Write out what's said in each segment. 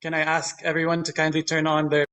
can I ask everyone to kindly turn on their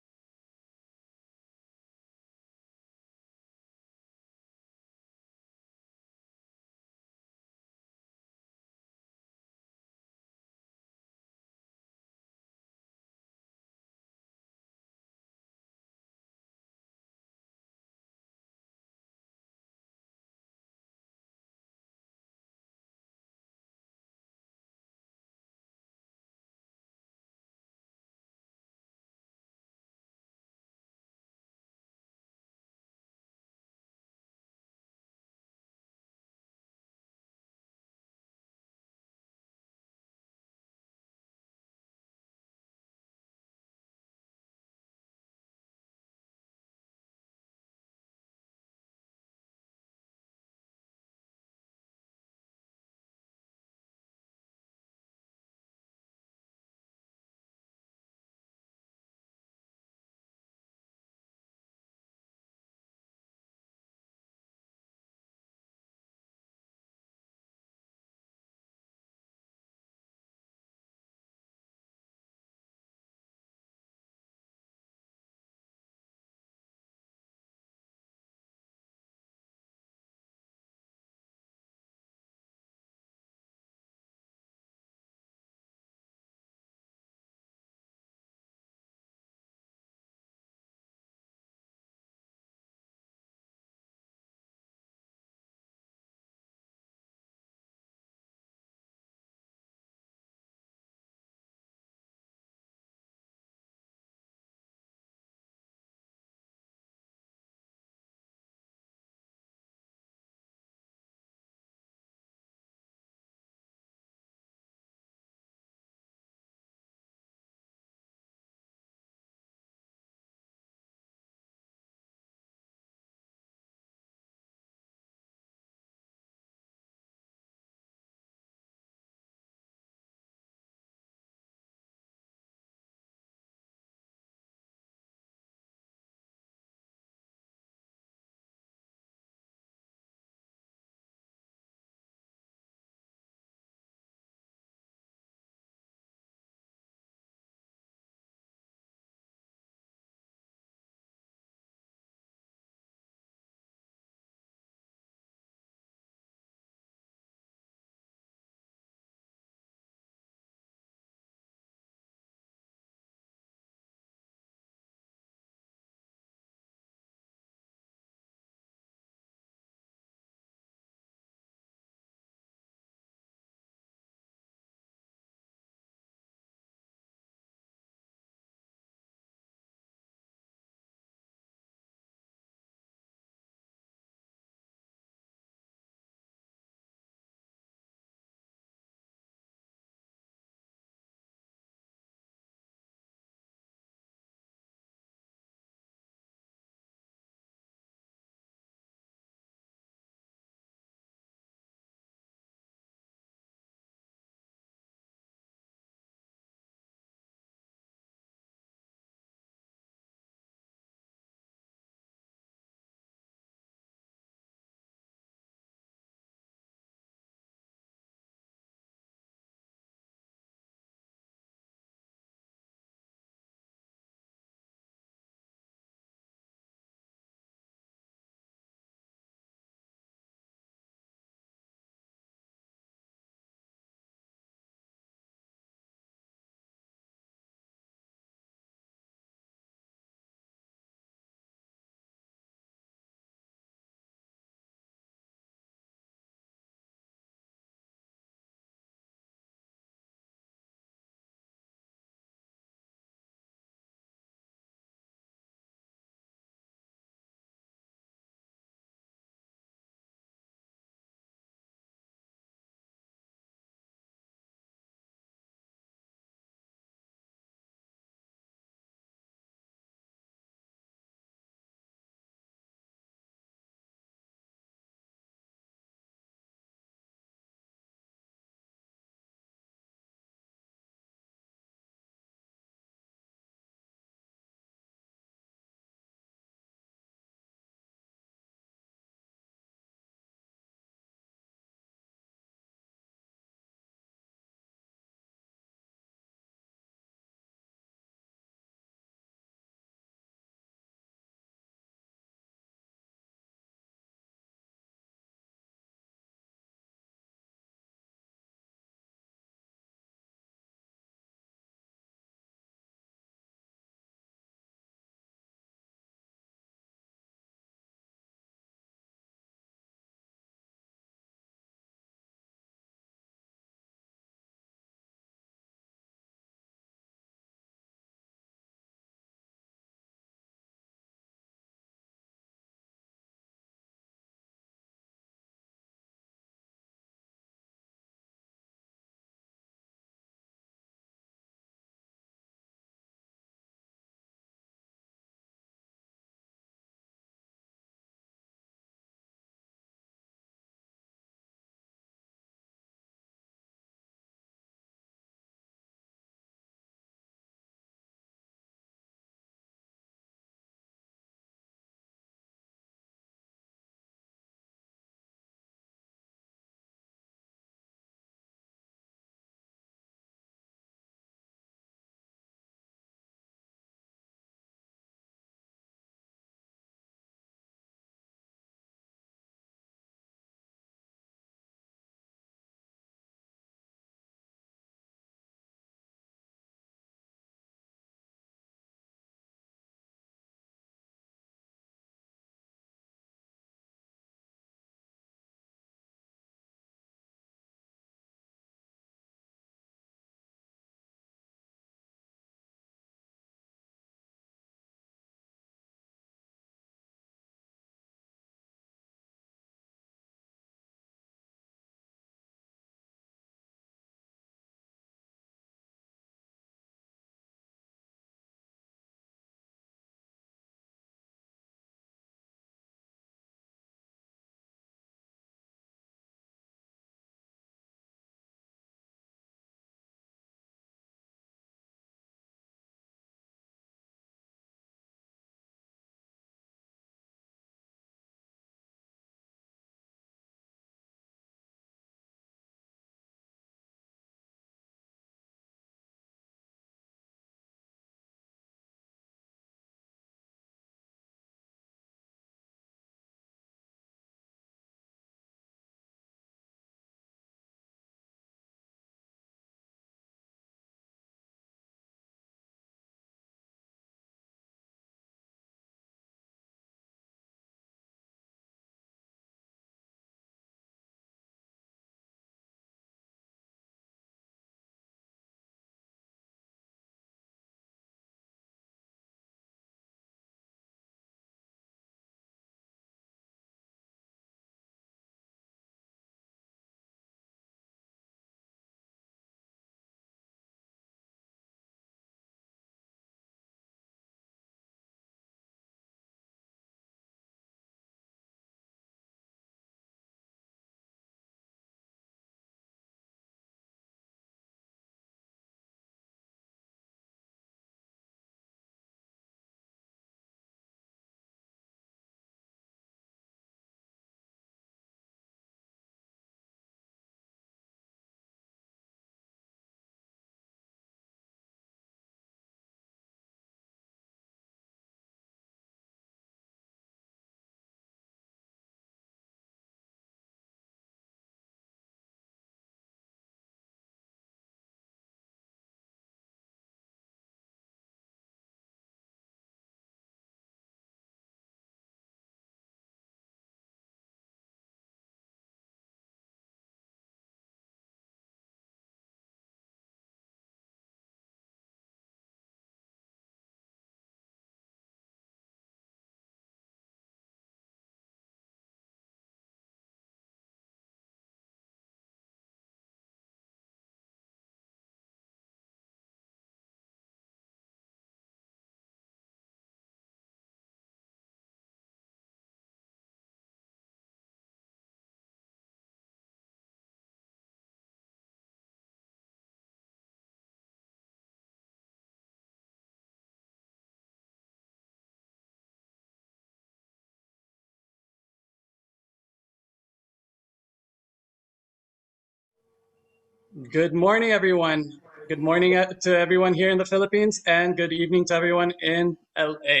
Good morning, everyone. Good morning to everyone here in the Philippines, and good evening to everyone in LA.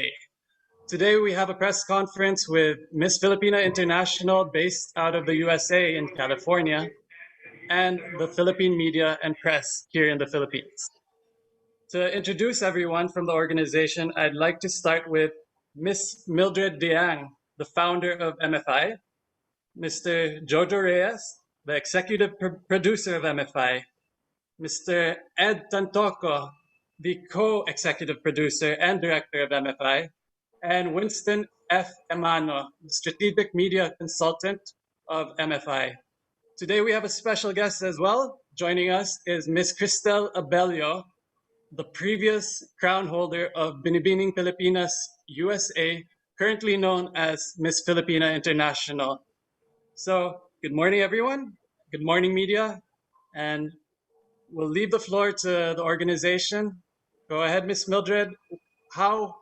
Today, we have a press conference with Miss Filipina International based out of the USA in California and the Philippine media and press here in the Philippines. To introduce everyone from the organization, I'd like to start with Miss Mildred Diang, the founder of MFI, Mr. Jojo Reyes, the executive producer of MFI, Mr. Ed Tantoco, the co-executive producer and director of MFI, and Winston F. Emano, the strategic media consultant of MFI. Today we have a special guest as well. Joining us is Ms. Cristel Abelio, the previous crown holder of Binibining Pilipinas, USA, currently known as Miss Filipina International. So, good morning, everyone. Good morning, media. And we'll leave the floor to the organization. Go ahead, Miss Mildred. How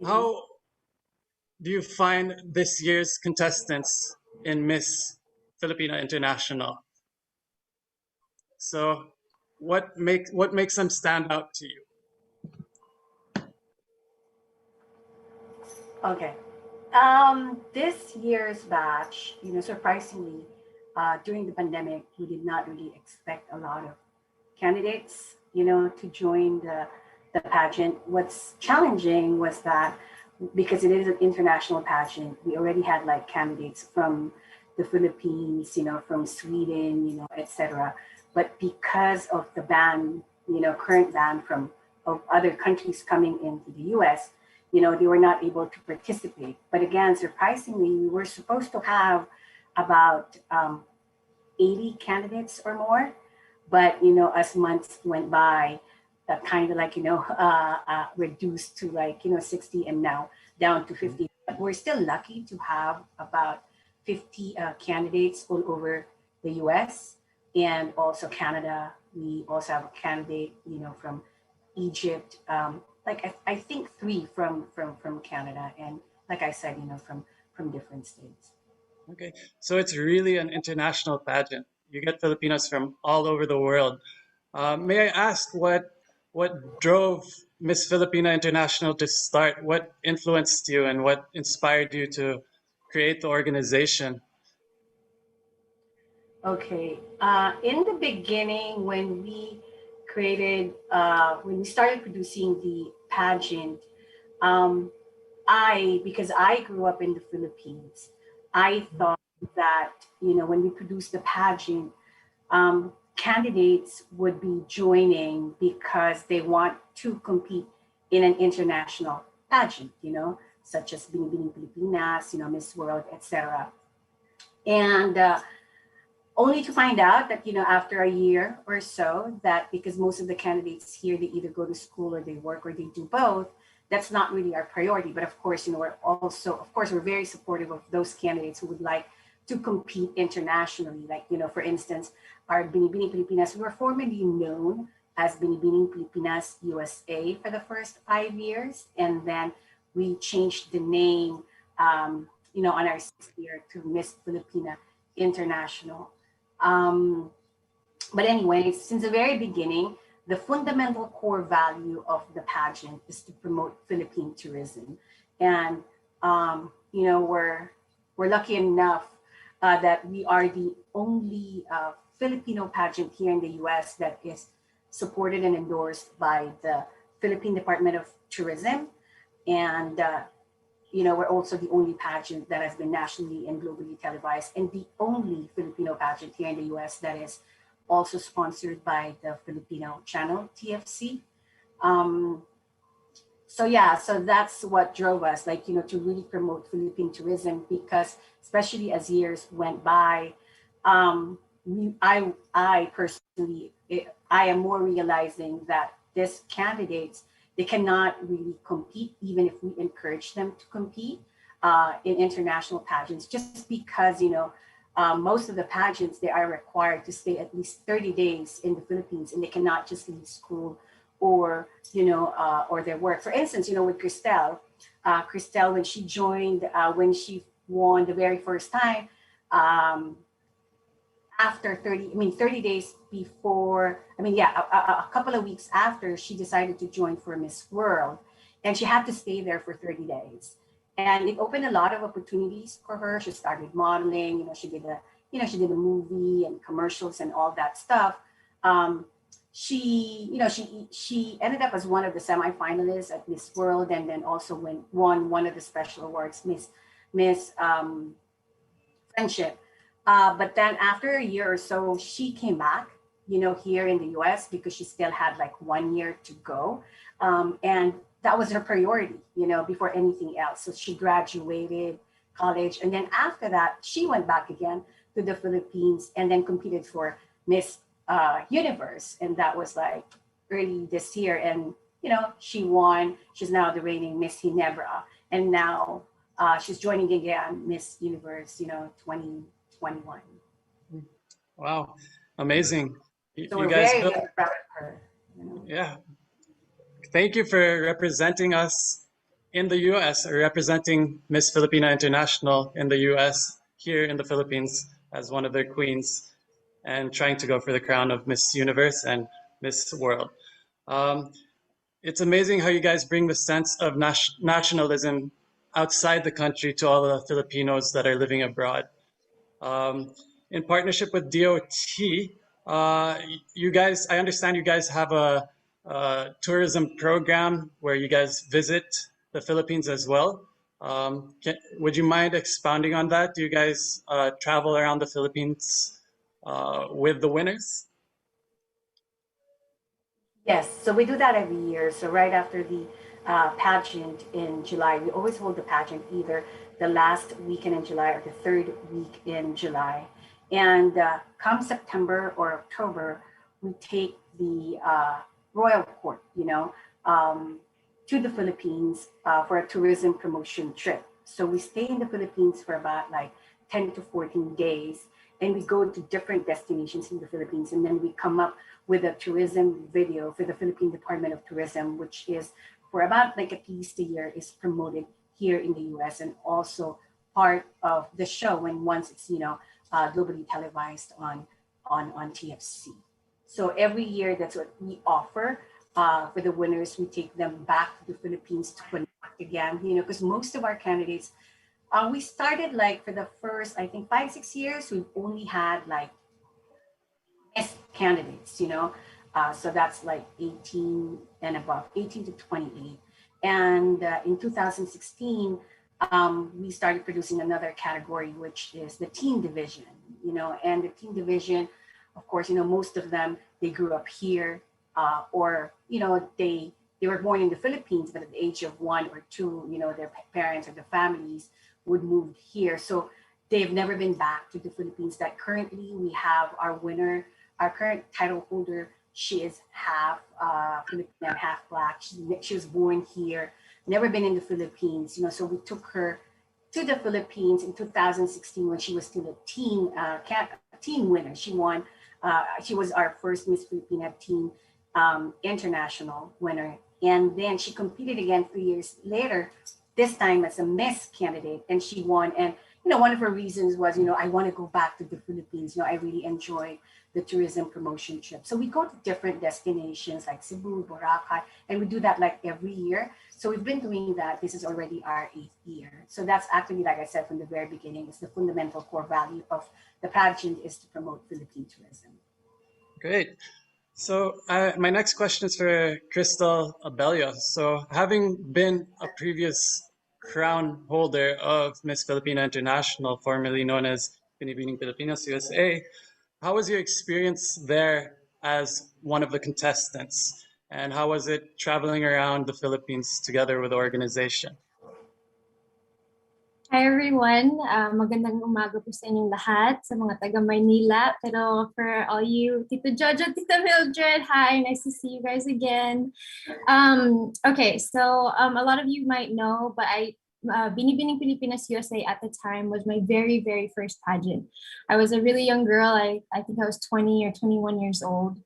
Mhm. how do you find this year's contestants in Miss Filipina International? So, what makes them stand out to you? Okay. This year's batch, surprisingly, during the pandemic, we did not really expect a lot of candidates, to join the pageant. What's challenging was that because it is an international pageant, we already had like candidates from the Philippines, from Sweden, etc. But because of the ban, current ban from of other countries coming into the US, they were not able to participate. But again, surprisingly, we were supposed to have about 80 candidates or more. But as months went by, that kind of like reduced to like 60 and now down to 50. But we're still lucky to have about 50 candidates all over the U.S. and also Canada. We also have a candidate, from Egypt. I think three from Canada, and like I said, from different states. Okay, so it's really an international pageant. You get Filipinos from all over the world. May I ask what drove Miss Filipina International to start? What influenced you and what inspired you to create the organization? Okay. In the beginning, when we started producing the pageant, um, because I grew up in the Philippines, I thought that, when we produced the pageant, candidates would be joining because they want to compete in an international pageant, such as Binibining Pilipinas, Miss World, etc. And only to find out that after a year or so that because most of the candidates here they either go to school or they work or they do both, that's not really our priority. But of course, we're very supportive of those candidates who would like to compete internationally, like for instance, our Binibining Pilipinas. We were formerly known as Binibining Pilipinas USA for the first 5 years, and then we changed the name on our 6th year to Miss Filipina International. um, but anyway, since the very beginning, the fundamental core value of the pageant is to promote Philippine tourism, and we're lucky enough that we are the only Filipino pageant here in the U.S. that is supported and endorsed by the Philippine Department of Tourism, and we're also the only pageant that has been nationally and globally televised, and the only Filipino pageant here in the US that is also sponsored by the Filipino channel, TFC. Um, so yeah, so that's what drove us, like, to really promote Philippine tourism because especially as years went by, I personally, I am more realizing that these candidates, they cannot really compete, even if we encourage them to compete in international pageants, just because, most of the pageants, they are required to stay at least 30 days in the Philippines and they cannot just leave school or, or their work. For instance, with Christelle, when she joined, when she won the very first time, um, after 30 days before, yeah, a couple of weeks after, she decided to join for Miss World, and she had to stay there for 30 days. And it opened a lot of opportunities for her. She started modeling, she did a movie and commercials and all that stuff. Um, she ended up as one of the semifinalists at Miss World, and then also won one of the special awards, Miss Friendship. But then after a year or so, she came back, here in the US because she still had like 1 year to go. And that was her priority, before anything else. So she graduated college. And then after that, she went back again to the Philippines and then competed for Miss Universe. And that was like early this year. And, she won. She's now the reigning Miss Ginebra. And now she's joining again Miss Universe, 2021. Wow, amazing. So You we're guys very, built, very proud of her. yeah. Thank you for representing us in the US, or representing Miss Filipina International in the US here in the Philippines as one of their queens, and trying to go for the crown of Miss Universe and Miss World. Um, it's amazing how you guys bring the sense of nationalism outside the country to all the Filipinos that are living abroad. Um, in partnership with DOT, you guys, I understand you guys have a tourism program where you guys visit the Philippines as well. Would you mind expounding on that? Do you guys travel around the Philippines with the winners? Yes, so we do that every year. So right after the pageant in July, we always hold the pageant either the last weekend in July or the third week in July. And come September or October, we take the royal court, to the Philippines for a tourism promotion trip. So we stay in the Philippines for about like 10 to 14 days, and we go to different destinations in the Philippines, and then we come up with a tourism video for the Philippine Department of Tourism, which is for about like at least a year is promoted here in the US, and also part of the show when once it's globally televised on TFC. So every year that's what we offer for the winners. We take them back to the Philippines to connect again, because most of our candidates, we started like for the first, I think 5, 6 years, we've only had like best candidates, so that's like 18 and above, 18 to 28. And in 2016, we started producing another category, which is the teen division, and the teen division, of course, most of them, they grew up here, or, they were born in the Philippines, but at the age of 1 or 2, their parents or the families would move here. So they've never been back to the Philippines. That currently we have our winner, our current title holder. She is half Filipino and half Black. She was born here, never been in the Philippines. So we took her to the Philippines in 2016 when she was still a teen winner. She won. She was our first Miss Filipina teen international winner, and then she competed again 3 years later, this time as a Miss candidate, and she won. And one of her reasons was, I want to go back to the Philippines. I really enjoy the tourism promotion trip. So we go to different destinations like Cebu, Boracay, and we do that like every year. So we've been doing that. This is already our 8th year. So that's actually, like I said from the very beginning, it's the fundamental core value of the pageant is to promote Philippine tourism. Great. So my next question is for Crystal Abello. So having been a previous crown holder of Miss Filipina International, formerly known as Binibining Pilipinas USA, how was your experience there as one of the contestants? And how was it traveling around the Philippines together with the organization? Hi everyone, magandang umaga po sa inyong lahat, sa mga taga Maynila. Pero for all you, Tito Jojo, Tita Mildred, hi, nice to see you guys again. Okay, so a lot of you might know, but Binibining Pilipinas USA at the time was my very, very first pageant. I was a really young girl. I think I was 20 or 21 years old.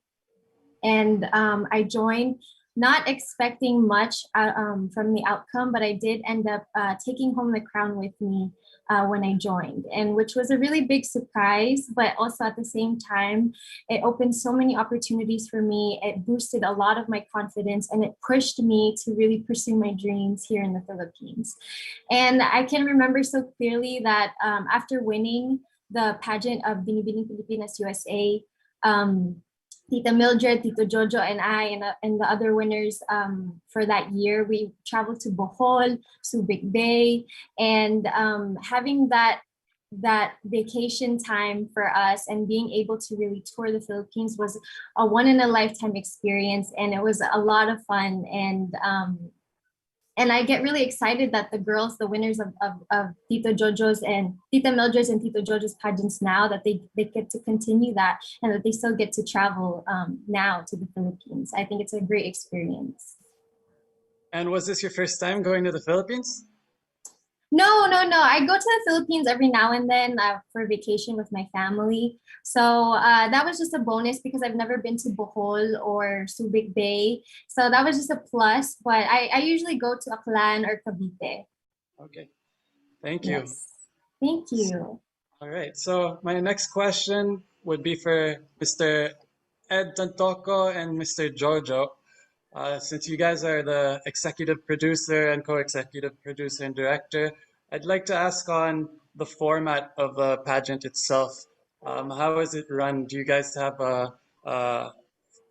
And I joined not expecting much from the outcome, but I did end up taking home the crown with me when I joined, and which was a really big surprise, but also at the same time, it opened so many opportunities for me. It boosted a lot of my confidence, and it pushed me to really pursue my dreams here in the Philippines. And I can remember so clearly that after winning the pageant of Binibining Pilipinas USA, Tita Mildred, Tito Jojo, and I, and the other winners for that year, we traveled to Bohol, Subic Bay, and having that vacation time for us and being able to really tour the Philippines was a one in a lifetime experience, and it was a lot of fun. And I get really excited that the girls, the winners of Tito Jojo's and Tita Mildred's and Tito Jojo's pageants now, that they get to continue that, and that they still get to travel now to the Philippines. I think it's a great experience. And was this your first time going to the Philippines? No. I go to the Philippines every now and then for vacation with my family. So that was just a bonus because I've never been to Bohol or Subic Bay. So that was just a plus. But I usually go to Aklan or Cavite. Okay, thank you. Yes. Thank you. All right, so my next question would be for Mr. Ed Tantoco and Mr. Jojo. Since you guys are the executive producer and co-executive producer and director, I'd like to ask on the format of the pageant itself. How is it run? Do you guys have a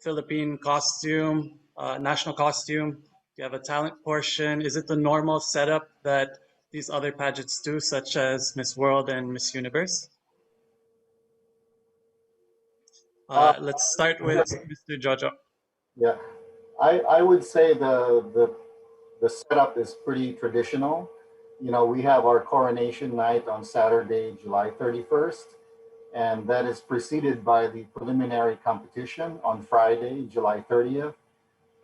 Philippine costume, national costume? Do you have a talent portion? Is it the normal setup that these other pageants do, such as Miss World and Miss Universe? Let's start with Mr. Jojo. Yeah, I would say the setup is pretty traditional. You know, we have our coronation night on Saturday, July 31st, and that is preceded by the preliminary competition on Friday, July 30th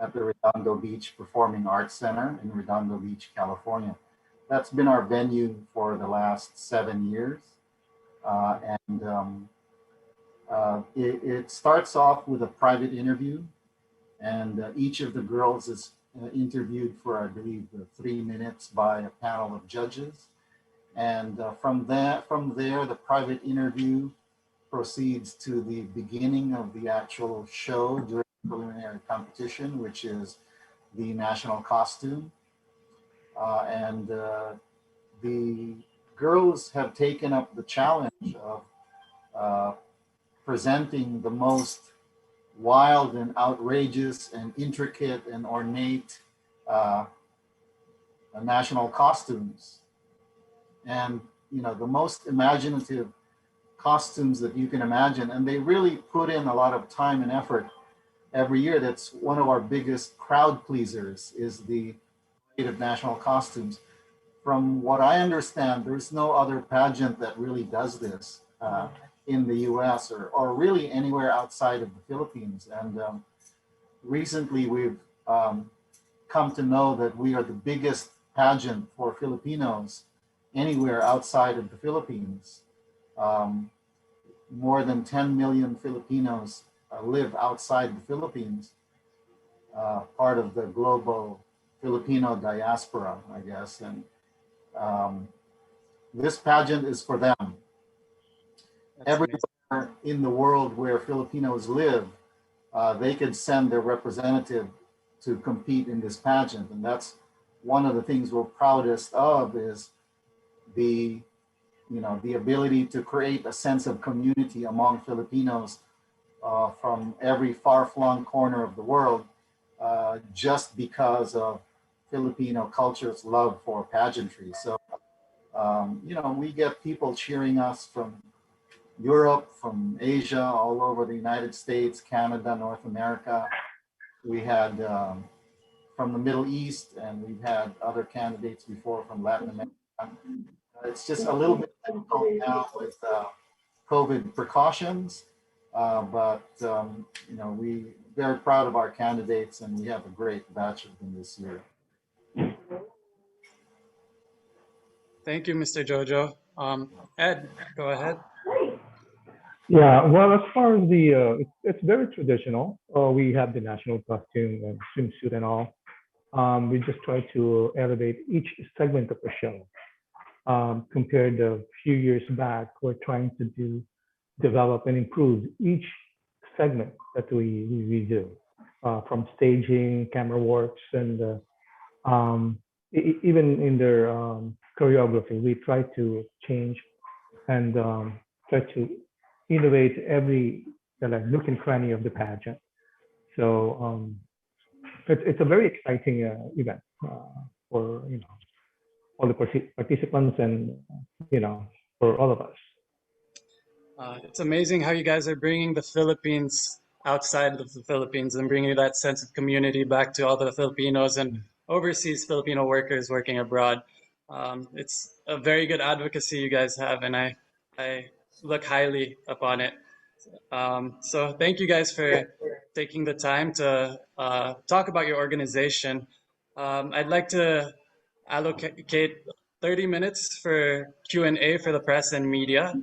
at the Redondo Beach Performing Arts Center in Redondo Beach, California. That's been our venue for the last 7 years. It starts off with a private interview, and each of the girls is interviewed for, I believe, 3 minutes by a panel of judges. And from there, the private interview proceeds to the beginning of the actual show during the preliminary competition, which is the national costume. And the girls have taken up the challenge of presenting the most wild and outrageous and intricate and ornate national costumes. And, you know, the most imaginative costumes that you can imagine. And they really put in a lot of time and effort every year. That's one of our biggest crowd pleasers, is the parade of national costumes. From what I understand, there's no other pageant that really does this in the US or really anywhere outside of the Philippines. And recently we've come to know that we are the biggest pageant for Filipinos anywhere outside of the Philippines. More than 10 million Filipinos live outside the Philippines, part of the global Filipino diaspora, I guess. And this pageant is for them. That's Everywhere amazing. in the world where Filipinos live, they could send their representative to compete in this pageant. And that's one of the things we're proudest of, is the ability to create a sense of community among Filipinos from every far-flung corner of the world, just because of Filipino culture's love for pageantry. So, we get people cheering us from Europe, from Asia, all over the United States, Canada, North America. We had from the Middle East, and we've had other candidates before from Latin America. It's just a little bit difficult now with COVID precautions, but we're very proud of our candidates, and we have a great batch of them this year. Thank you, Mr. Jojo. Ed, go ahead. Yeah, well, as far as it's very traditional. We have the national costume and swimsuit and all. We just try to elevate each segment of the show. Compared to a few years back, we're trying to develop and improve each segment that we do, from staging, camera works, and even in their choreography. We try to change and try to innovate every like nook and cranny of the pageant. So it's a very exciting event for all the participants and for all of us. It's amazing how you guys are bringing the Philippines outside of the Philippines and bringing that sense of community back to all the Filipinos and overseas Filipino workers working abroad. It's a very good advocacy you guys have, and I look highly upon it. So thank you guys for taking the time to talk about your organization. I'd like to allocate 30 minutes for Q&A for the press and media.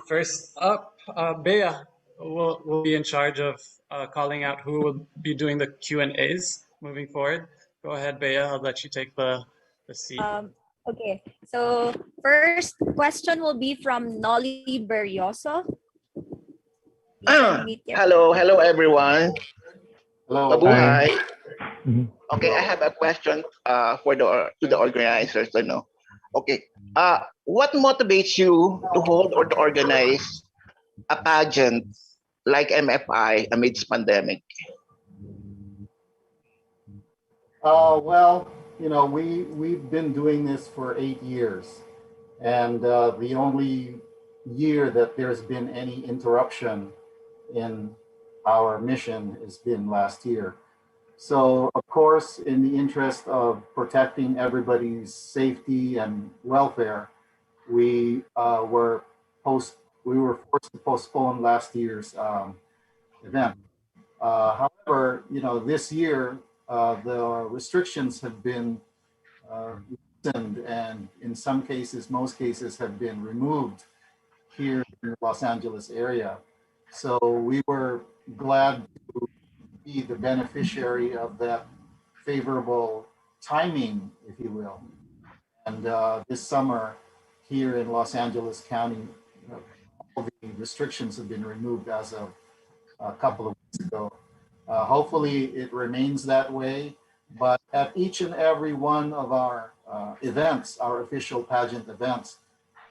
First up, Bea will be in charge of calling out who will be doing the Q&As moving forward. Go ahead, Bea. I'll let you take the seat. Okay, so first question will be from Nolly Berrioso. Hello everyone. Hello. Mabuhay. Mhm. Okay, I have a question for the organizers to know. Okay, what motivates you to hold or to organize a pageant like MFI amidst pandemic? Well, we've been doing this for 8 years, and the only year that there's been any interruption in our mission has been last year. So, of course, in the interest of protecting everybody's safety and welfare, we we were forced to postpone last year's event. However, this year the restrictions have been loosened, and in some cases, most cases, have been removed here in the Los Angeles area. So we were glad to be the beneficiary of that favorable timing, if you will. And this summer, here in Los Angeles County, all the restrictions have been removed as of a couple of weeks ago. Hopefully it remains that way, but at each and every one of our events, our official pageant events,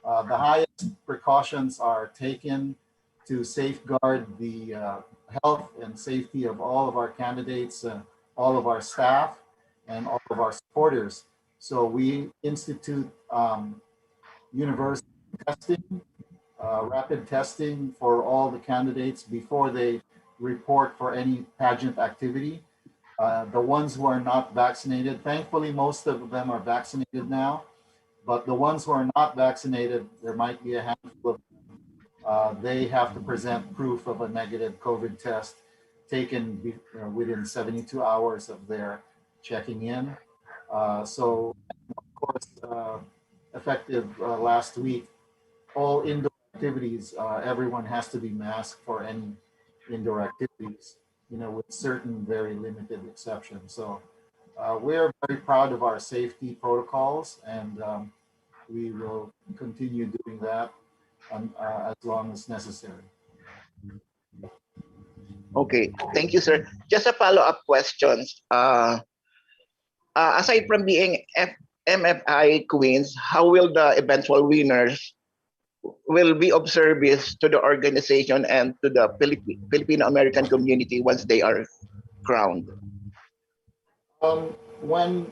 the highest precautions are taken to safeguard the health and safety of all of our candidates, all of our staff, and all of our supporters. So we institute universal testing, rapid testing for all the candidates before they report for any pageant activity. The ones who are not vaccinated, thankfully, most of them are vaccinated now, but the ones who are not vaccinated, there might be a handful of, they have to present proof of a negative COVID test taken within 72 hours of their checking in. So, of course, effective last week, all indoor activities, everyone has to be masked for any indoor activities, with certain very limited exceptions. So we're very proud of our safety protocols, and we will continue doing that as long as necessary. Okay, thank you, sir. Just a follow-up question. Aside from being MFI queens, how will the eventual winners will be of service to the organization and to the Filipino American community once they are crowned? When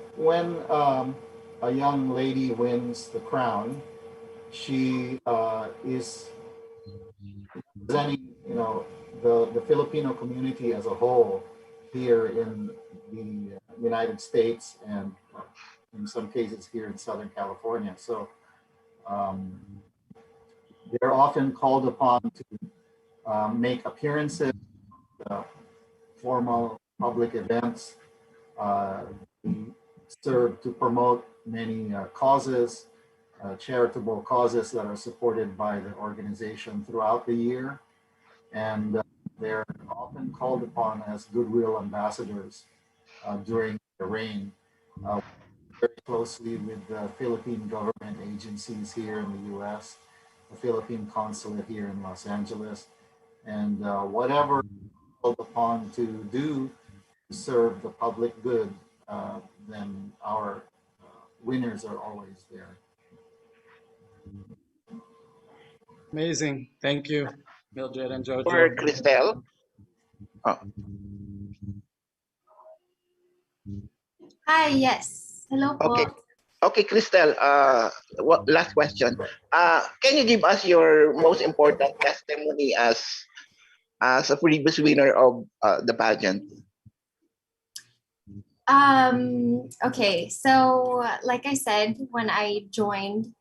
a young lady wins the crown, she is representing, the Filipino community as a whole here in the United States, and in some cases here in Southern California. So they're often called upon to make appearances, formal public events. We serve to promote many causes, charitable causes that are supported by the organization throughout the year. And they're often called upon as goodwill ambassadors during the reign. Very closely with the Philippine government agencies here in the US, the Philippine consulate here in Los Angeles, and whatever called upon to do to serve the public good, then our winners are always there. Amazing. Thank you, Mildred and For Jojo. Cristel. Oh, Hi, yes. Hello okay. po. Okay, Cristel, last question. Can you give us your most important testimony as a previous winner of the pageant? Okay, so like I said, when I joined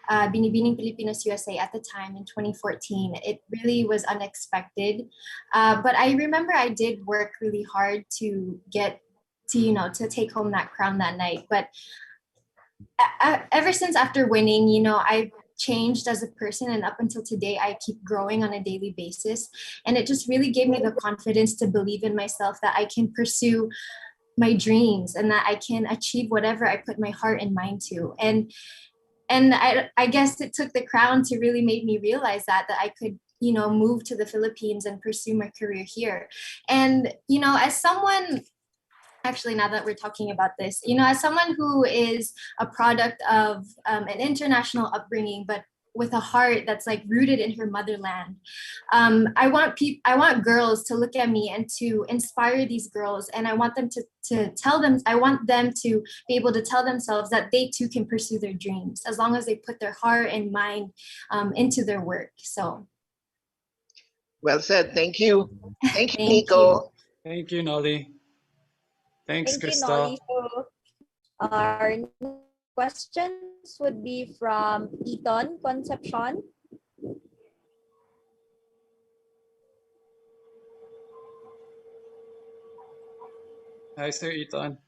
Binibining Pilipinas USA at the time in 2014, it really was unexpected. But I remember I did work really hard to get to, to take home that crown that night. But ever since after winning, I've changed as a person, and up until today I keep growing on a daily basis, and it just really gave me the confidence to believe in myself that I can pursue my dreams and that I can achieve whatever I put my heart and mind to. And I guess it took the crown to really make me realize that I could move to the Philippines and pursue my career here. And as someone, actually, now that we're talking about this, as someone who is a product of an international upbringing, but with a heart that's like rooted in her motherland, I want girls to look at me and to inspire these girls, and I want them to tell them, I want them to be able to tell themselves that they too can pursue their dreams as long as they put their heart and mind into their work. So Well said. Thank you. Thank you, thank Nico. you. Thank you, Nolly. Thanks, Thank you, Crystal. Nolly. So our questions would be from Eton Concepcion. Hi, Sir Ethan.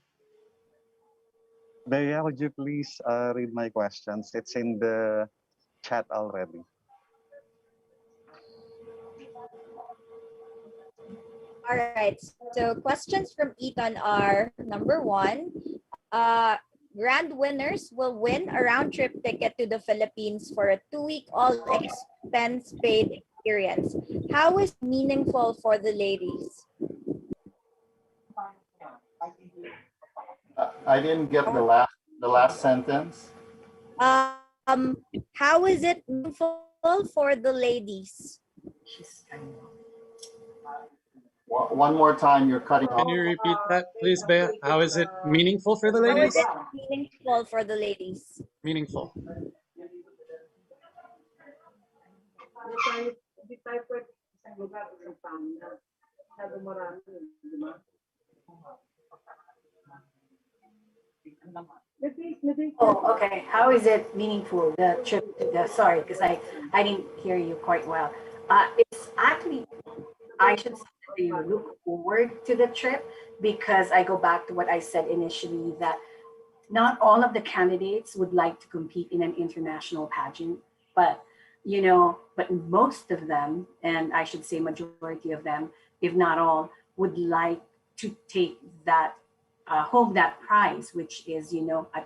Bea, would you please read my questions? It's in the chat already. All right. So questions from Eton are, number one, grand winners will win a round trip ticket to the Philippines for a 2-week all expense paid experience. How is it meaningful for the ladies? I didn't get the last sentence. How is it meaningful for the ladies? One more time, you're cutting Can off. you repeat that, please, Bea? How is it meaningful for the How ladies? is it meaningful for the ladies? Meaningful. Oh, okay. How is it meaningful, the trip to the, sorry, because I didn't hear you quite well. It's actually, I should say that they look forward to the trip, because I go back to what I said initially, that not all of the candidates would like to compete in an international pageant, but but most of them, and I should say majority of them, if not all, would like to take that home that prize, which is a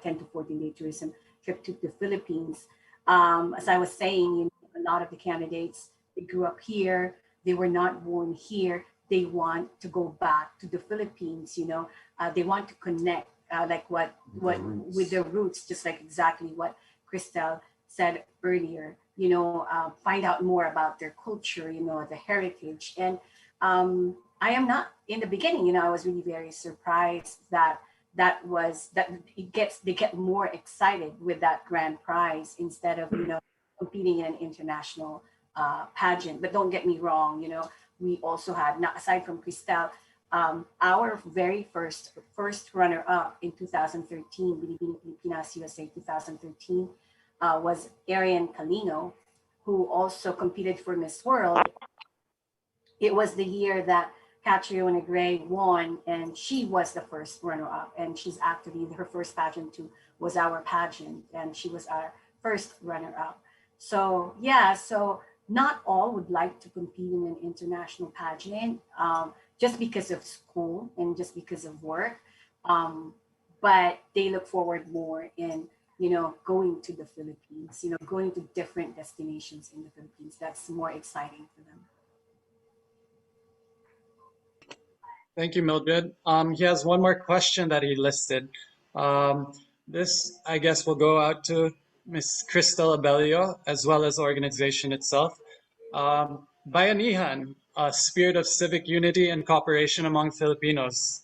10 to 14-day tourism trip to the Philippines. As I was saying, a lot of the candidates, they grew up here, they were not born here. They want to go back to the Philippines. They want to connect, like what with their roots, just like exactly what Christelle said earlier. Find out more about their culture, the heritage. And I am not, in the beginning, I was really very surprised that they get more excited with that grand prize instead of competing in an international pageant. But don't get me wrong, we also had, not aside from Cristel, our very first runner up in 2013, Binibining Pilipinas USA 2013, was Arian Calino, who also competed for Miss World. It was the year that Catriona Gray won, and she was the first runner-up. And she's actually, her first pageant too was our pageant, and she was our first runner-up. So yeah, so not all would like to compete in an international pageant, just because of school and just because of work. But they look forward more in, going to the Philippines, going to different destinations in the Philippines. That's more exciting for them. Thank you, Mildred. He has one more question that he listed. This, I guess, will go out to Ms. Crystal Abelio, as well as the organization itself. Bayanihan, a spirit of civic unity and cooperation among Filipinos.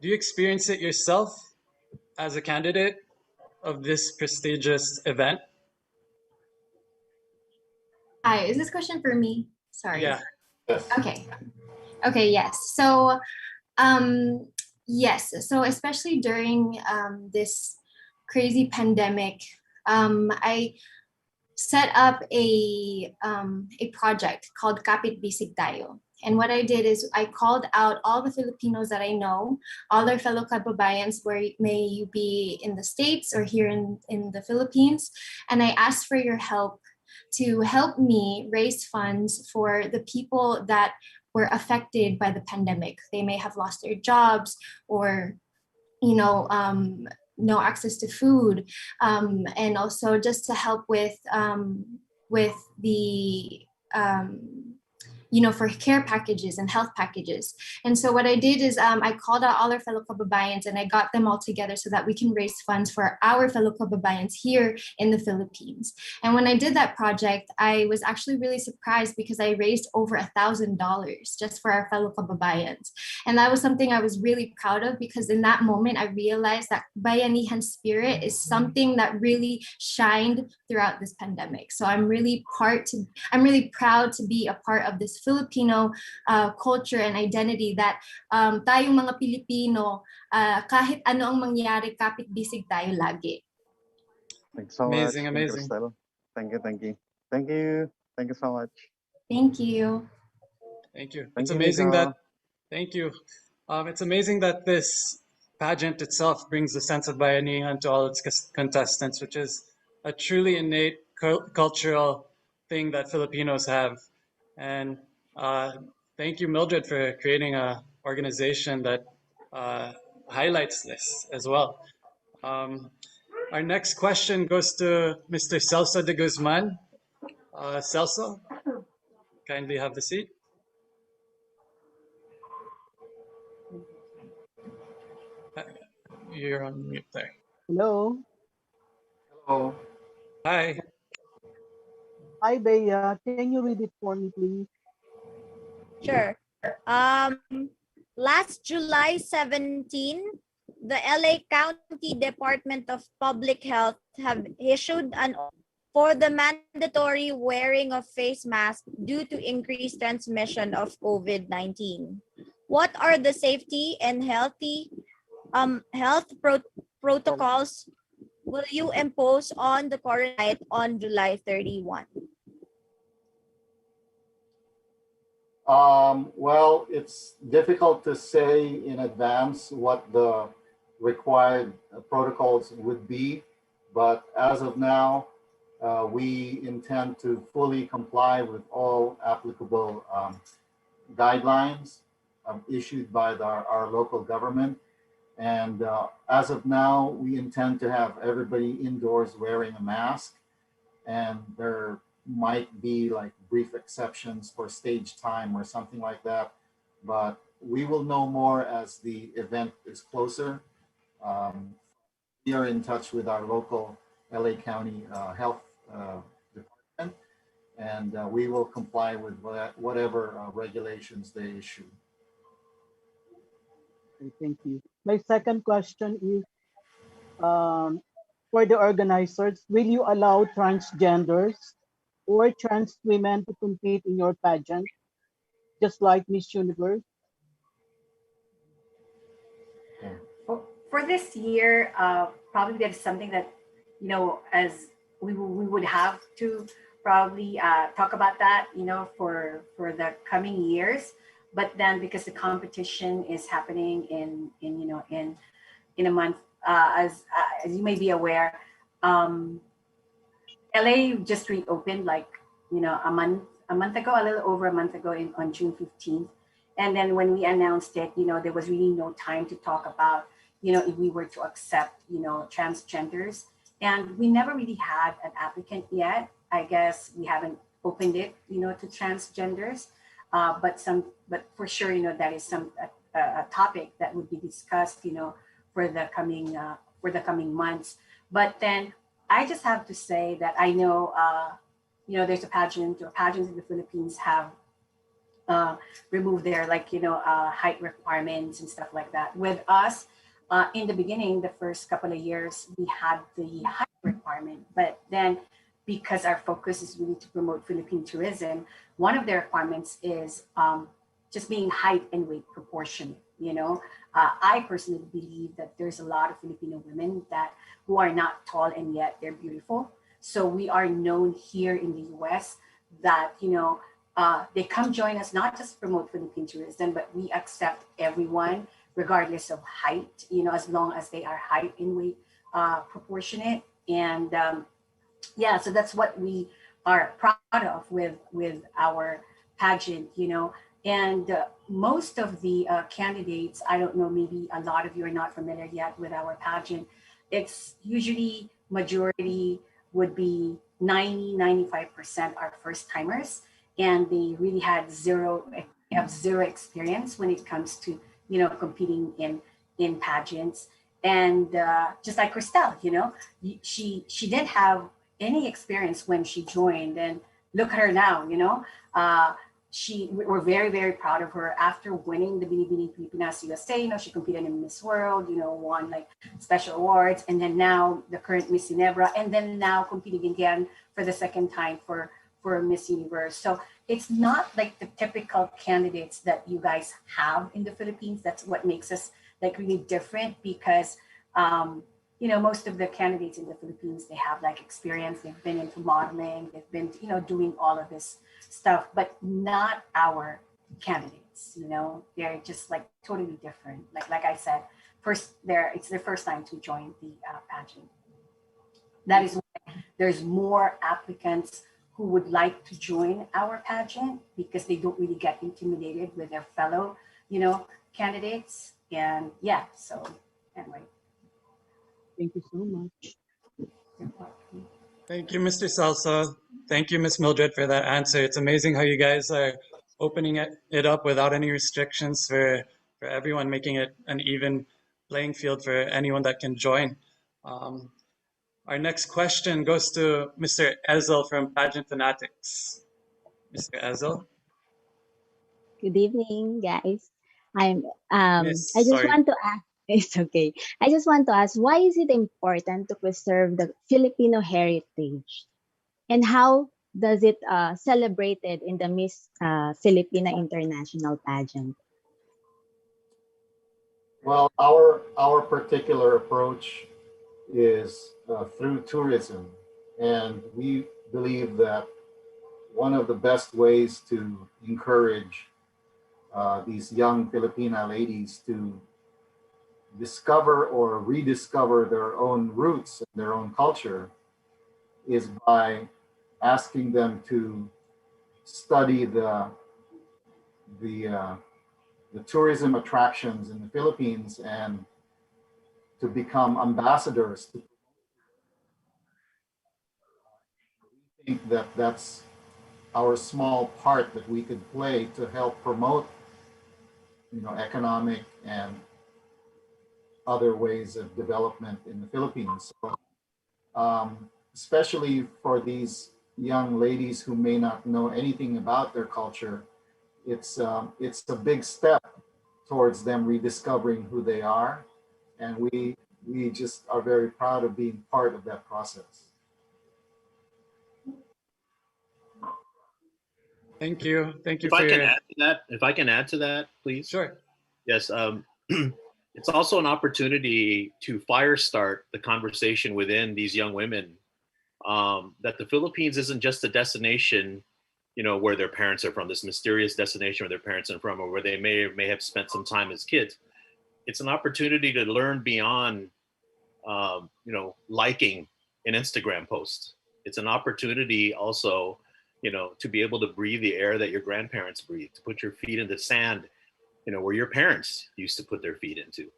Do you experience it yourself as a candidate of this prestigious event? Hi, is this question for me? Sorry. Yeah. Yes. Okay. Okay, yes. So, yes. So especially during this crazy pandemic, I set up a project called Kapit Bisig Tayo. And what I did is I called out all the Filipinos that I know, all our fellow kababayans, where may you be in the States or here in the Philippines, and I asked for your help to help me raise funds for the people that were affected by the pandemic. They may have lost their jobs or, no access to food, and also just to help with the for care packages and health packages. And so what I did is I called out all our fellow kababayans and I got them all together so that we can raise funds for our fellow kababayans here in the Philippines. And when I did that project, I was actually really surprised because I raised over $1,000 just for our fellow kababayans. And that was something I was really proud of, because in that moment I realized that Bayanihan spirit is something that really shined throughout this pandemic. So I'm really proud to be a part of this Filipino culture and identity, that tayong mga Pilipino, kahit ano ang mangyari, kapit bisig tayo lagi. Thanks so Amazing, much, amazing. Crystal. Thank you, thank you. Thank you. Thank you so much. Thank you. Thank you. Thank It's you, amazing Nico. thank you. It's amazing that this pageant itself brings a sense of bayanihan to all its contestants, which is a truly innate cultural thing that Filipinos have. And thank you, Mildred, for creating an organization that highlights this as well. Our next question goes to Mr. Celso de Guzman. Celso, kindly have the seat. You're on mute there. Hello. Hello. Hi. Hi, Bea. Can you read it for me, please? Sure. Last July 17, the LA County Department of Public Health have issued an order for the mandatory wearing of face masks due to increased transmission of COVID-19. What are the safety and health protocols will you impose on the quarantine on July 31? Well, it's difficult to say in advance what the required protocols would be, but as of now, we intend to fully comply with all applicable guidelines issued by our local government. And as of now, we intend to have everybody indoors wearing a mask, and there might be like brief exceptions for stage time or something like that, but we will know more as the event is closer. We are in touch with our local LA County Health Department, and we will comply with whatever regulations they issue. Okay, thank you. My second question is, for the organizers, will you allow transgenders or trans women to compete in your pageant, just like Miss Universe? For this year, probably that's something that, as we would have to probably talk about that, for the coming years. But then because the competition is happening in a month, as you may be aware, LA just reopened like, a month ago, a little over a month ago on June 15th. And then when we announced it, there was really no time to talk about, if we were to accept, transgenders. And we never really had an applicant yet. I guess we haven't opened it, to transgenders. But for sure, that is a topic that would be discussed, for the coming months. But then I just have to say that I know, there's a pageant or pageants in the Philippines have removed their height requirements and stuff like that. With us, in the beginning, the first couple of years, we had the height requirement, but then because our focus is really to promote Philippine tourism, one of the requirements is just being height and weight proportionate. I personally believe that there's a lot of Filipino women that who are not tall and yet they're beautiful. So we are known here in the U.S. that they come join us not just promote Philippine tourism, but we accept everyone regardless of height. As long as they are height and weight proportionate. And yeah, so that's what we are proud of with our pageant. And most of the candidates, I don't know, maybe a lot of you are not familiar yet with our pageant. It's usually majority would be 90-95% are first timers, and they really have zero experience when it comes to competing in pageants. And just like Christelle, she didn't have any experience when she joined, and look at her now. We're very, very proud of her. After winning the Binibining Pilipinas USA, she competed in Miss World, won like special awards, and then now the current Miss Ginebra, and then now competing again for the second time for Miss Universe. So it's not like the typical candidates that you guys have in the Philippines. That's what makes us like really different, because most of the candidates in the Philippines, they have like experience, they've been into modeling, they've been, doing all of this stuff, but not our candidates. They're just like totally different. Like I said, it's their first time to join the pageant. That is why there's more applicants who would like to join our pageant, because they don't really get intimidated with their fellow, candidates. And yeah, so anyway. Thank you so much. Thank you, Mr. Salsa. Thank you, Miss Mildred, for that answer. It's amazing how you guys are opening it up without any restrictions for everyone, making it an even playing field for anyone that can join. Our next question goes to Mr. Ezel from Pageant Fanatics. Mr. Ezel? Good evening, guys. I'm Miss, I just sorry. want to ask it's okay. I just want to ask, why is it important to preserve the Filipino heritage, and how does it celebrated in the Miss Filipina International Pageant? Well, our particular approach is through tourism, and we believe that one of the best ways to encourage these young Filipina ladies to discover or rediscover their own roots and their own culture is by asking them to study the tourism attractions in the Philippines and to become ambassadors. We think that that's our small part that we could play to help promote, economic and other ways of development in the Philippines. So, especially for these young ladies who may not know anything about their culture, it's a big step towards them rediscovering who they are, and we just are very proud of being part of that process. Thank you. Thank you If for I can your... add to that, if I can add to that, please. Sure. Yes. It's also an opportunity to fire start the conversation within these young women, that the Philippines isn't just a destination, where their parents are from, this mysterious destination where their parents are from, or where they may have spent some time as kids. It's an opportunity to learn beyond, liking an Instagram post. It's an opportunity also, you know, to be able to breathe the air that your grandparents breathed, to put your feet in the sand, you know, where your parents used to put their feet into.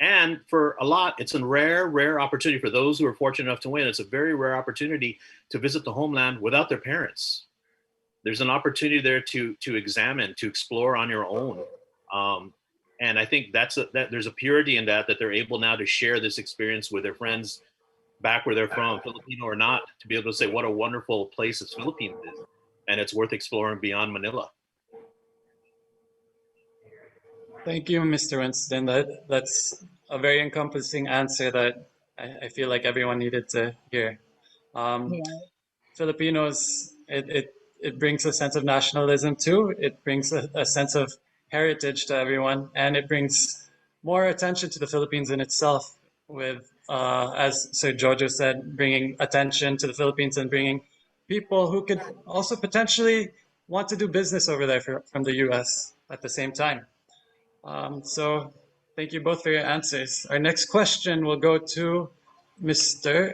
And for a lot, it's a rare opportunity for those who are fortunate enough to win. It's a very rare opportunity to visit the homeland without their parents. There's an opportunity there to examine, to explore on your own. And I think that there's a purity in that they're able now to share this experience with their friends back where they're from, Filipino or not, to be able to say what a wonderful place this Philippines is, and it's worth exploring beyond Manila. Thank you, Mr. Winston. That's a very encompassing answer that I feel like everyone needed to hear. Yeah. Filipinos, it brings a sense of nationalism too. It brings a sense of heritage to everyone, and it brings more attention to the Philippines in itself. With, as Sir Jojo said, bringing attention to the Philippines and bringing people who could also potentially want to do business over there from the U.S. at the same time. So thank you both for your answers. Our next question will go to Mr.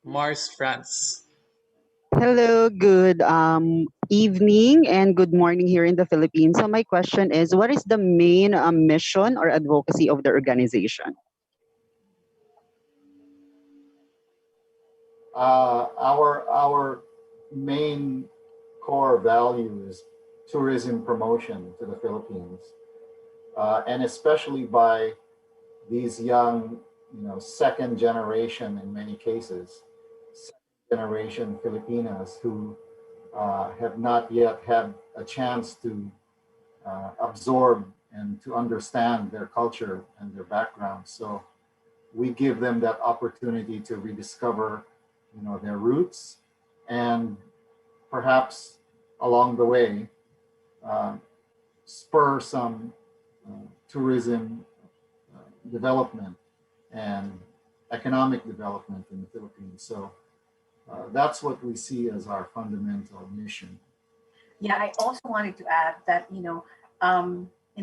Mars France. Hello, good evening and good morning here in the Philippines. So my question is, what is the main mission or advocacy of the organization? Our main core value is tourism promotion to the Philippines, and especially by these young, second generation in many cases, second generation Filipinas who have not yet had a chance to absorb and to understand their culture and their background. So we give them that opportunity to rediscover, their roots, and perhaps along the way spur some tourism development and economic development in the Philippines. So that's what we see as our fundamental mission. Yeah, I also wanted to add that, in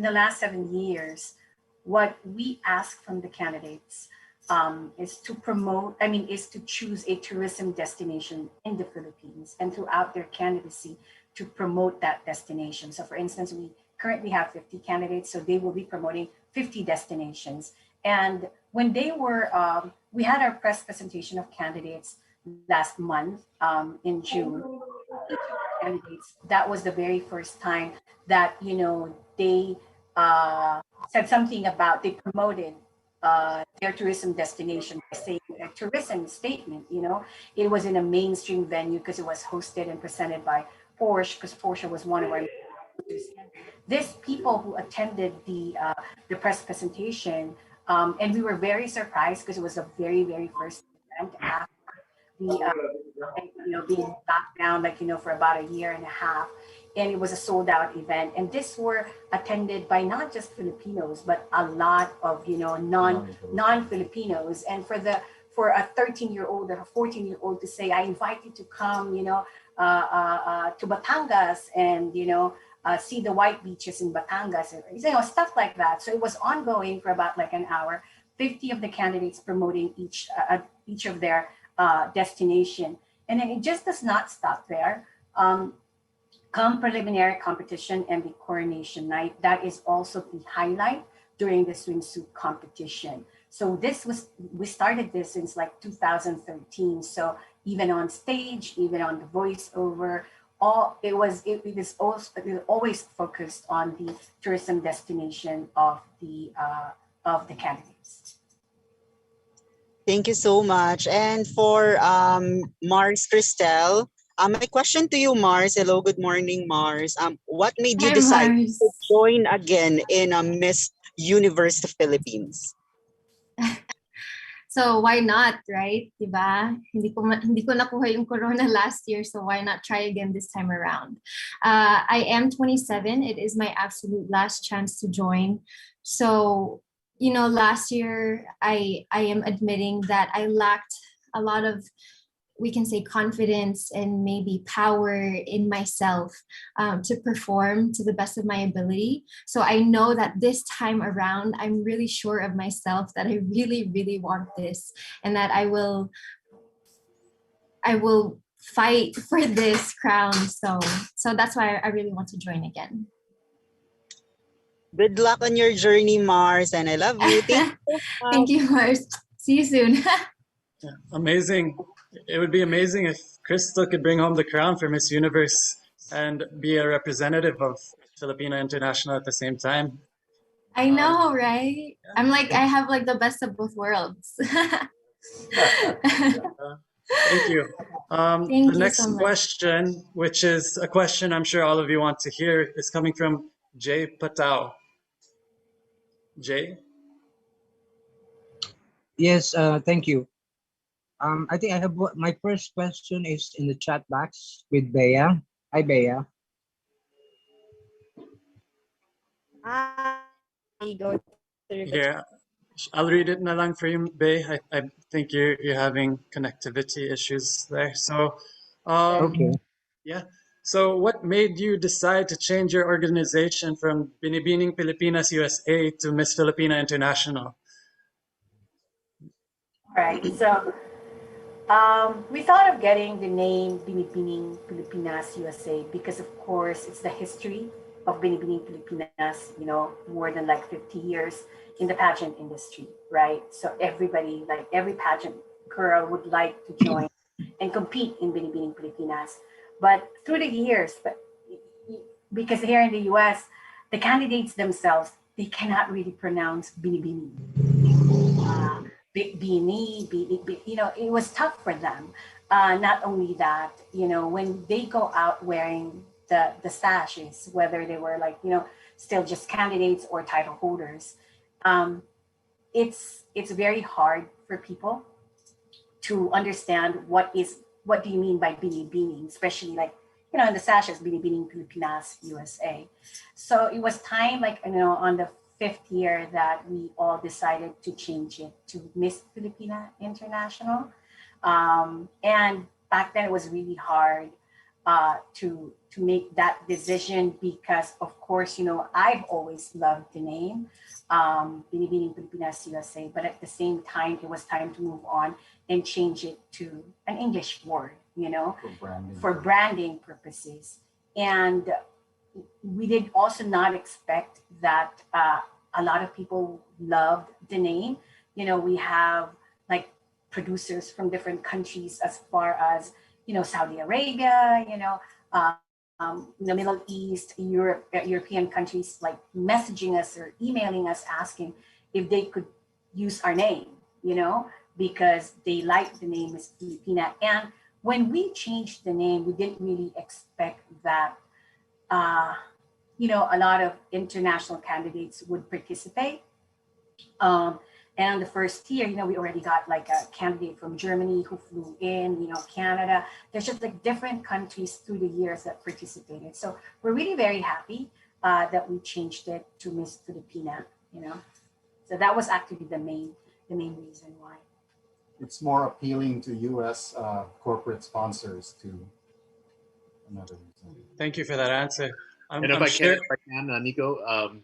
the last 7 years, what we ask from the candidates is to promote, is to choose a tourism destination in the Philippines and throughout their candidacy to promote that destination. So for instance, we currently have 50 candidates, so they will be promoting 50 destinations. And when they were, we had our press presentation of candidates last month in June. Each of the candidates, that was the very first time that, they said something about, they promoted their tourism destination by saying a tourism statement. It was in a mainstream venue because it was hosted and presented by Porsche, because Porsche was one of our these people who attended the press presentation, and we were very surprised because it was the very, very first event after the being locked down, for about a year and a half, and it was a sold out event. And this were attended by not just Filipinos, but a lot of non-Filipinos. And for a 13-year-old or a 14-year-old to say, I invite you to come, to Batangas and see the white beaches in Batangas, stuff like that. So it was ongoing for about an hour. 50 of the candidates promoting each of their destination, and then it just does not stop there. Come preliminary competition and the coronation night, that is also the highlight during the swimsuit competition. So we started this since 2013. So even on stage, even on the voiceover, it was always focused on the tourism destination of the candidates. Thank you so much. And for Mars Cristel, my question to you, Mars. Hello, good morning, Mars. What made you decide to join again in Miss Universe Philippines? So why not, right? Diba? Hindi ko nakuha yung corona last year, so why not try again this time around? I am 27. It is my absolute last chance to join. So, last year I am admitting that I lacked a lot of, we can say, confidence and maybe power in myself to perform to the best of my ability. So I know that this time around, I'm really sure of myself that I really, really want this, and that I will I will fight for this crown. So that's why I really want to join again. Good luck on your journey, Mars, and I love you. Thank you. Thank you, Mars. See you soon. Yeah, amazing. It would be amazing if Crystal could bring home the crown for Miss Universe and be a representative of Filipina International at the same time. I know, right? I'm like, I have like the best of both worlds. Thank you. Thank The you next so much. question, which is a question I'm sure all of you want to hear, is coming from Jay Patao. Jay? Yes, thank you. I think I have my first question is in the chat box with Bea. Hi, Bea. Go through the Yeah, I'll read it na lang for you, Bay. I think you're having connectivity issues there. So, Okay. yeah. So, what made you decide to change your organization from Binibining Pilipinas USA to Miss Filipina International? All right. So we thought of getting the name Binibining Pilipinas USA because, of course, it's the history of Binibining Pilipinas, you know, more than like 50 years in the pageant industry, right? So everybody, like every pageant girl would like to join and compete in Binibining Pilipinas. But through the years, but because here in the US, the candidates themselves, they cannot really pronounce Binibining. You know, it was tough for them. Not only that, you know, when they go out wearing the sashes, whether they were like, you know, still just candidates or title holders, it's very hard for people to understand what do you mean by binibining, especially like, you know, in the sashes, Binibining Pilipinas USA. So it was time, like, you know, on the fifth year that we all decided to change it to Miss Filipina International. And back then it was really hard to make that decision because, of course, you know, I've always loved the name Binibining Pilipinas USA, but at the same time, it was time to move on and change it to an English word, you know, for branding purposes. And we did also not expect that a lot of people loved the name. You know, we have like producers from different countries as far as, you know, Saudi Arabia, you know, the Middle East, Europe, European countries like messaging us or emailing us asking if they could use our name, you know, because they like the name is Filipina. And when we changed the name, we didn't really expect that you know, a lot of international candidates would participate. And the first year, you know, we already got like a candidate from Germany who flew in, you know, Canada. There's just like different countries through the years that participated. So we're really very happy that we changed it to Miss Filipina, you know. So that was actually the main reason why. It's more appealing to U.S. Corporate sponsors to another reason. Thank you for that answer. And if I can, Nico,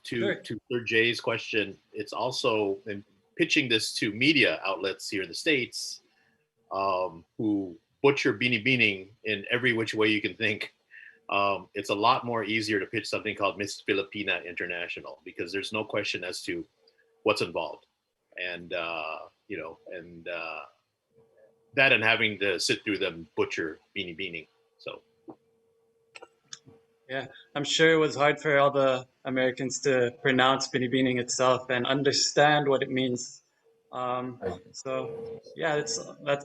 to Sir Jay's question, it's also in pitching this to media outlets here in the States who butcher Binibining in every which way you can think. It's a lot more easier to pitch something called Miss Filipina International because there's no question as to what's involved, and you know, and that and having to sit through them butcher Binibining. So. Yeah, I'm sure it was hard for all the Americans to pronounce Binibining itself and understand what it means. So, yeah,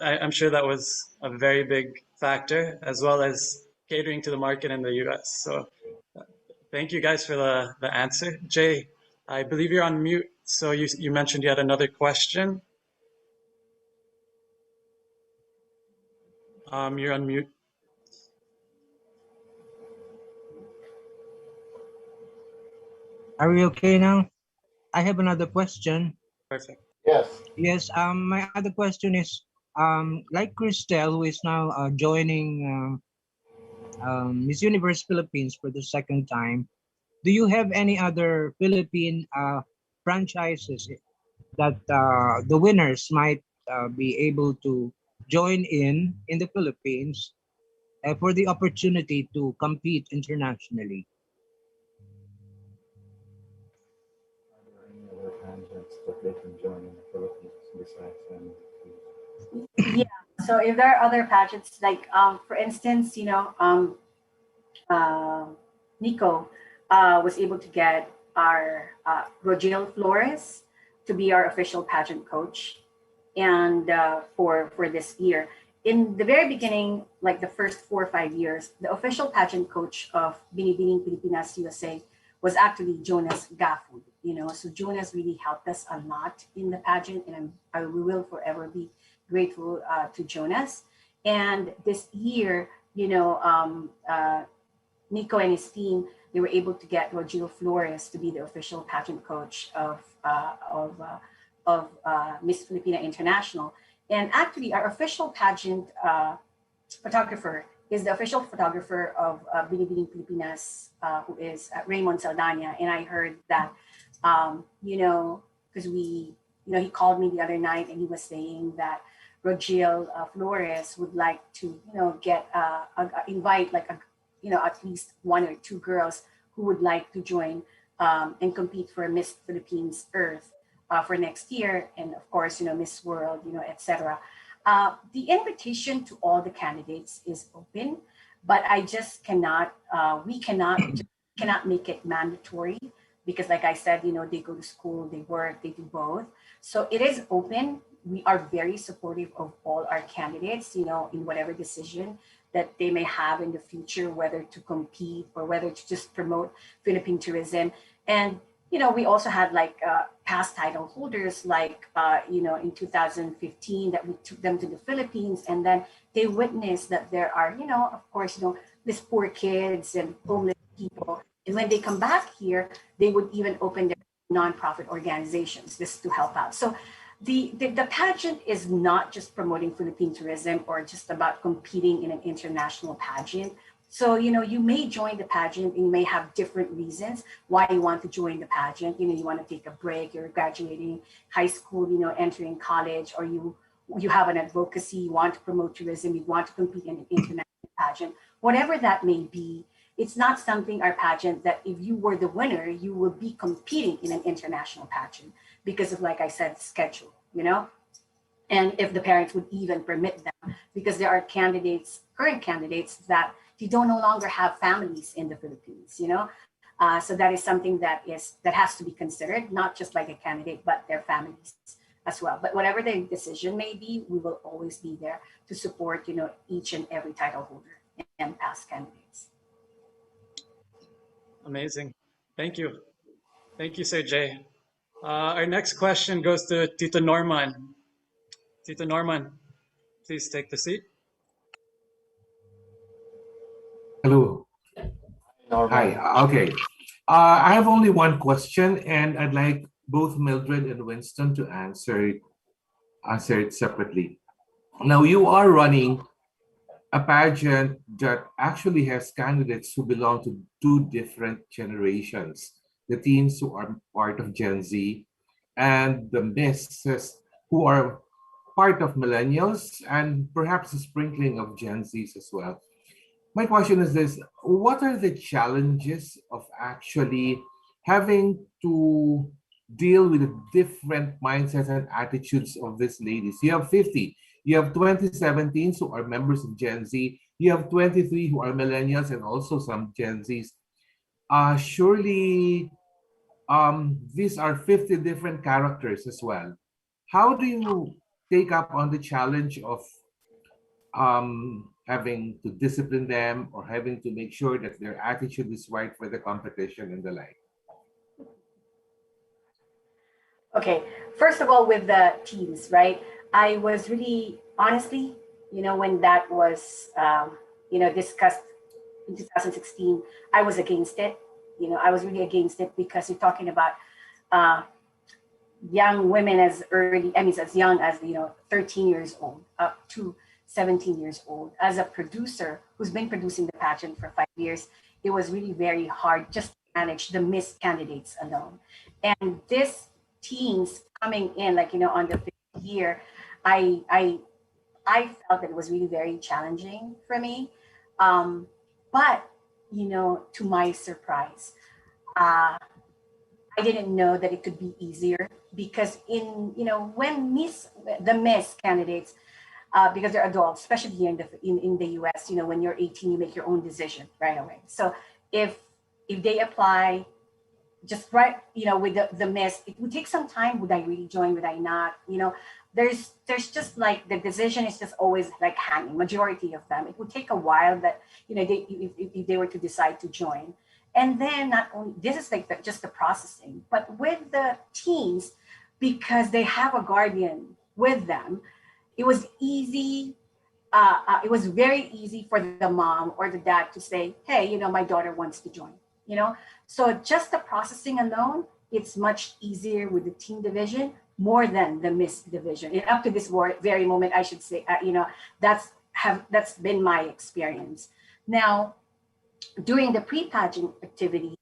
I'm sure that was a very big factor, as well as catering to the market in the U.S. So, thank you guys for the answer. Jay, I believe you're on mute. So you mentioned you had another question. You're on mute. Are we okay now? I have another question. Perfect. Yes. Yes. My other question is, like Christelle, who is now joining Miss Universe Philippines for the second time, do you have any other Philippine franchises that the winners might be able to join in the Philippines for the opportunity to compete internationally? Are there any other pageants that they can join in the Philippines besides MFP? Yeah. So if there are other pageants, like for instance, uh, Nico was able to get our Rogel Flores to be our official pageant coach, and for this year. In the very beginning, like the first 4 or 5 years, the official pageant coach of Binibining Pilipinas USA was actually Jonas Gafford. So Jonas really helped us a lot in the pageant, and we will forever be grateful to Jonas. And this year, Nico and his team, they were able to get Rogelio Flores to be the official pageant coach of Miss Filipina International. And actually, our official pageant photographer is the official photographer of Binibining Pilipinas, who is Raymond Saldana. And I heard that, because he called me the other night and he was saying that Rogel Flores would like to, get invite like at least one or two girls who would like to join and compete for Miss Philippines Earth for next year, and of course, Miss World, etc. The invitation to all the candidates is open, but I just cannot, we cannot make it mandatory because, like I said, they go to school, they work, they do both. So it is open. We are very supportive of all our candidates, in whatever decision that they may have in the future, whether to compete or whether to just promote Philippine tourism. And, we also had like past title holders, like, in 2015 that we took them to the Philippines, and then they witnessed that there are, of course, these poor kids and homeless people. And when they come back here, they would even open their nonprofit organizations just to help out. So the pageant is not just promoting Philippine tourism or just about competing in an international pageant. So, you may join the pageant and you may have different reasons why you want to join the pageant. You want to take a break, you're graduating high school, entering college, or you have an advocacy, you want to promote tourism, you want to compete in an international pageant, whatever that may be. It's not something our pageant that if you were the winner, you would be competing in an international pageant because of, like I said, schedule, and if the parents would even permit them, because there are current candidates that they don't no longer have families in the Philippines, so that is something that has to be considered, not just like a candidate, but their families as well. But whatever the decision may be, we will always be there to support, each and every title holder and past candidates. Amazing. Thank you. Thank you, Sir Jay. Our next question goes to Tito Norman. Tito Norman, please take the seat. Hello. Hi. Okay. I have only one question, and I'd like both Mildred and Winston to answer it separately. Now, you are running a pageant that actually has candidates who belong to two different generations: the teens who are part of Gen Z and the misses who are part of millennials and perhaps a sprinkling of Gen Zs as well. My question is this: what are the challenges of actually having to deal with the different mindsets and attitudes of these ladies? You have 50, you have 2017s who are members of Gen Z, you have 23 who are millennials and also some Gen Zs. Surely these are 50 different characters as well. How do you take up on the challenge of having to discipline them or having to make sure that their attitude is right for the competition and the like? Okay, first of all, with the teams, right? I was really, honestly, when that was, discussed in 2016, I was against it. I was really against it because you're talking about young women as young as, 13 years old up to 17 years old. As a producer who's been producing the pageant for 5 years, it was really very hard just to manage the missed candidates alone. And this teens coming in, on the 5th year, I I felt that it was really very challenging for me. But, to my surprise, I didn't know that it could be easier because when the Miss candidates, because they're adults, especially here in the US, when you're 18, you make your own decision right away. So if they apply just right, with the Miss, it would take some time. Would I really join? Would I not? There's just like the decision is just always like hanging. Majority of them, it would take a while that if they were to decide to join. And then not only this is like just the processing, but with the teens, because they have a guardian with them, it was easy. It was very easy for the mom or the dad to say, hey, my daughter wants to join, So just the processing alone, it's much easier with the teen division more than the Miss division. And up to this very moment, I should say, that's been my experience. Now, during the pre-pageant activity,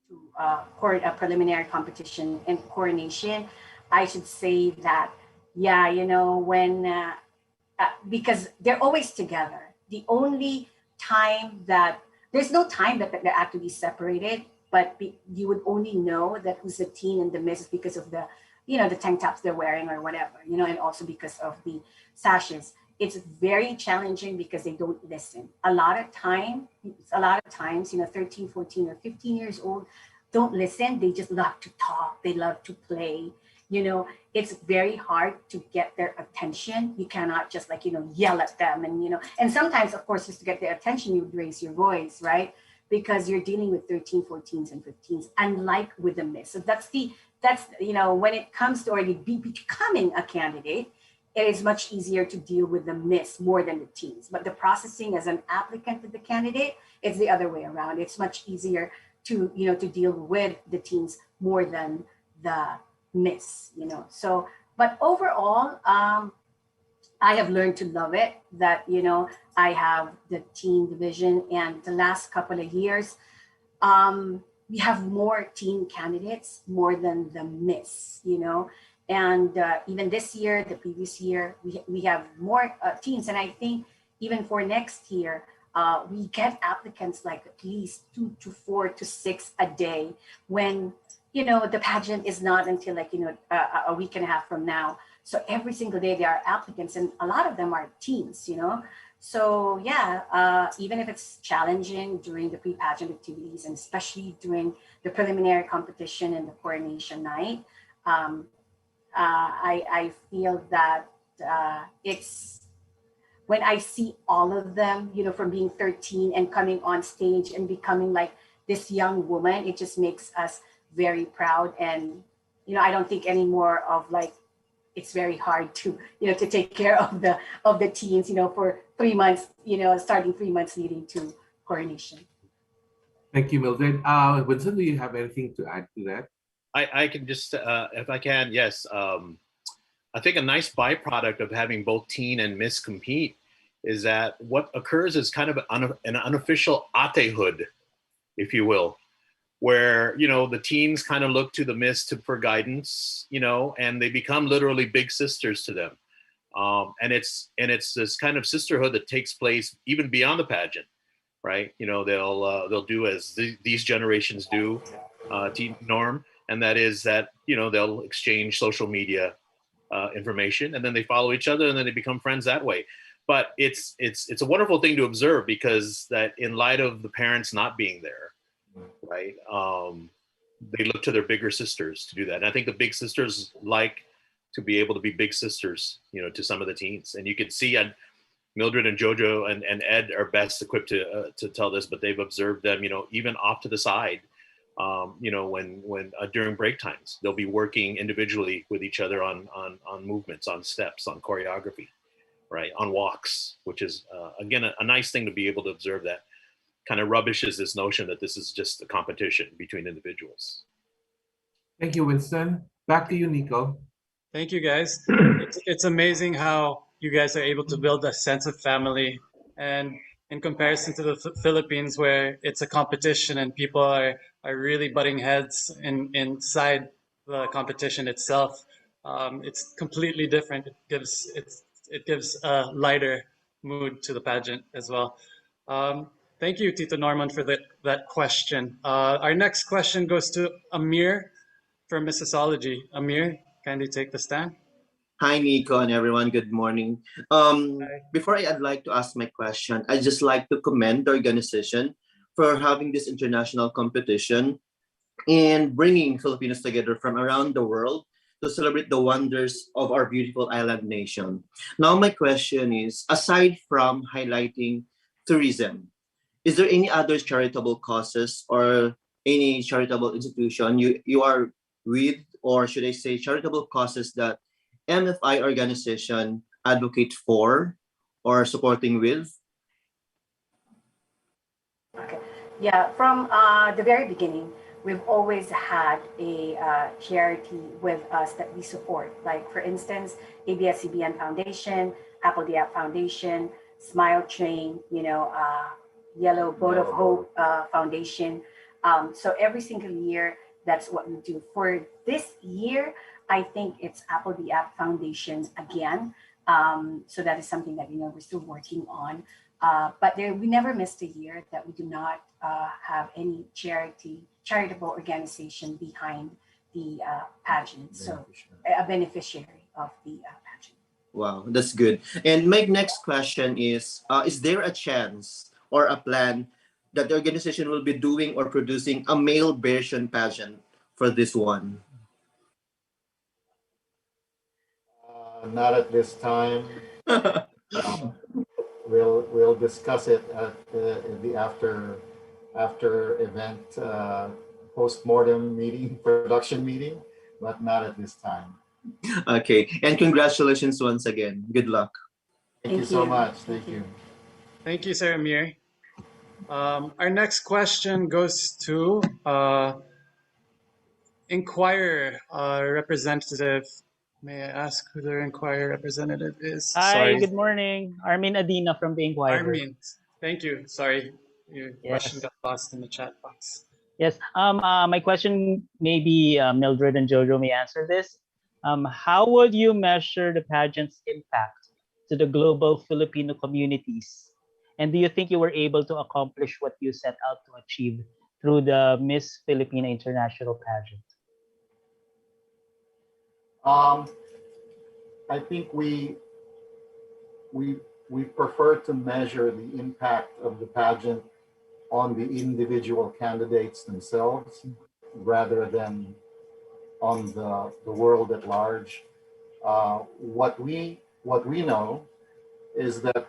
to a preliminary competition and coronation, I should say that, yeah, when because they're always together. The only time that there's no time that they're actually separated, but you would only know that who's the teen and the Miss because of the, the tank tops they're wearing or whatever, and also because of the sashes. It's very challenging because they don't listen. A lot of times, 13, 14, or 15 years old don't listen. They just love to talk. They love to play. It's very hard to get their attention. You cannot just yell at them and sometimes, of course, just to get their attention, you would raise your voice, right? Because you're dealing with 13, 14s and 15s, unlike with the Miss. So that's when it comes to already becoming a candidate, it is much easier to deal with the Miss more than the teens. But the processing as an applicant to the candidate, it's the other way around. It's much easier to deal with the teens more than the Miss, So, but overall, I have learned to love it. That I have the teen division, and the last couple of years, we have more teen candidates more than the Miss, and even this year, the previous year, we have more teens, and I think even for next year, we get applicants like at least 2 to 4 to 6 a day when the pageant is not until a week and a half from now. So every single day there are applicants, and a lot of them are teens, So yeah, even if it's challenging during the pre-pageant activities, and especially during the preliminary competition and the coronation night, I feel that it's when I see all of them, from being 13 and coming on stage and becoming like this young woman, it just makes us very proud. And I don't think anymore of it's very hard to to take care of the teens for 3 months, starting 3 months leading to coronation. Thank you, Mildred. Vincent, do you have anything to add to that? I can just, if I can, yes. I think a nice byproduct of having both teen and Miss compete is that what occurs is kind of an unofficial atehood, if you will, where the teens kind of look to the Miss for guidance, and they become literally big sisters to them, and it's this kind of sisterhood that takes place even beyond the pageant, right? They'll do as these generations do, teen norm, and that is that they'll exchange social media information, and then they follow each other, and then they become friends that way. But it's a wonderful thing to observe, because that in light of the parents not being there, right? They look to their bigger sisters to do that. And I think the big sisters like to be able to be big sisters, to some of the teens. And you can see, and Mildred and Jojo and Ed are best equipped to tell this, but they've observed them, even off to the side, when during break times, they'll be working individually with each other on movements, on steps, on choreography, right? On walks, which is, again, a nice thing to be able to observe. That kind of rubbishes this notion that this is just a competition between individuals. Thank you, Winston. Back to you, Nico. Thank you, guys. It's amazing how you guys are able to build a sense of family, and in comparison to the Philippines, where it's a competition and people are really butting heads inside the competition itself, it's completely different. It's it gives a lighter mood to the pageant as well. Thank you, Tito Norman, for that question. Our next question goes to Amir from Mississology. Amir, kindly take the stand. Hi, Nico and everyone. Good morning. Before I'd like to ask my question, I'd just like to commend the organization for having this international competition and bringing Filipinos together from around the world to celebrate the wonders of our beautiful island nation. Now, my question is, aside from highlighting tourism, is there any other charitable causes or any charitable institution you are with, or should I say charitable causes that MFI organization advocate for or supporting with? Okay. Yeah, from the very beginning, we've always had a charity with us that we support. Like, for instance, ABS-CBN Foundation, Apple the App Foundation, Smile Train, Yellow Boat of Hope Foundation. So every single year, that's what we do. For this year, I think it's Apple the App Foundation again. So that is something that we're still working on. But we never missed a year that we do not have any charitable organization behind the pageant. So a beneficiary of the pageant. Wow, that's good. And my next question is there a chance or a plan that the organization will be doing or producing a male version pageant for this one? Not at this time. We'll discuss it at the after event post-mortem meeting, production meeting, but not at this time. Okay, and congratulations once again. Good luck. Thank you so much. Thank you. Thank you, Sir Amir. Our next question goes to Inquirer representative. May I ask who their Inquirer representative is? Hi, Sorry. good morning. Armin Adina from the Inquirer. Armin, thank you. Sorry, your question got lost in the chat box. Yes. My question, maybe Mildred and Jojo may answer this. How would you measure the pageant's impact to the global Filipino communities? And do you think you were able to accomplish what you set out to achieve through the Miss Filipina International Pageant? I think we prefer to measure the impact of the pageant on the individual candidates themselves rather than on the world at large. What we know is that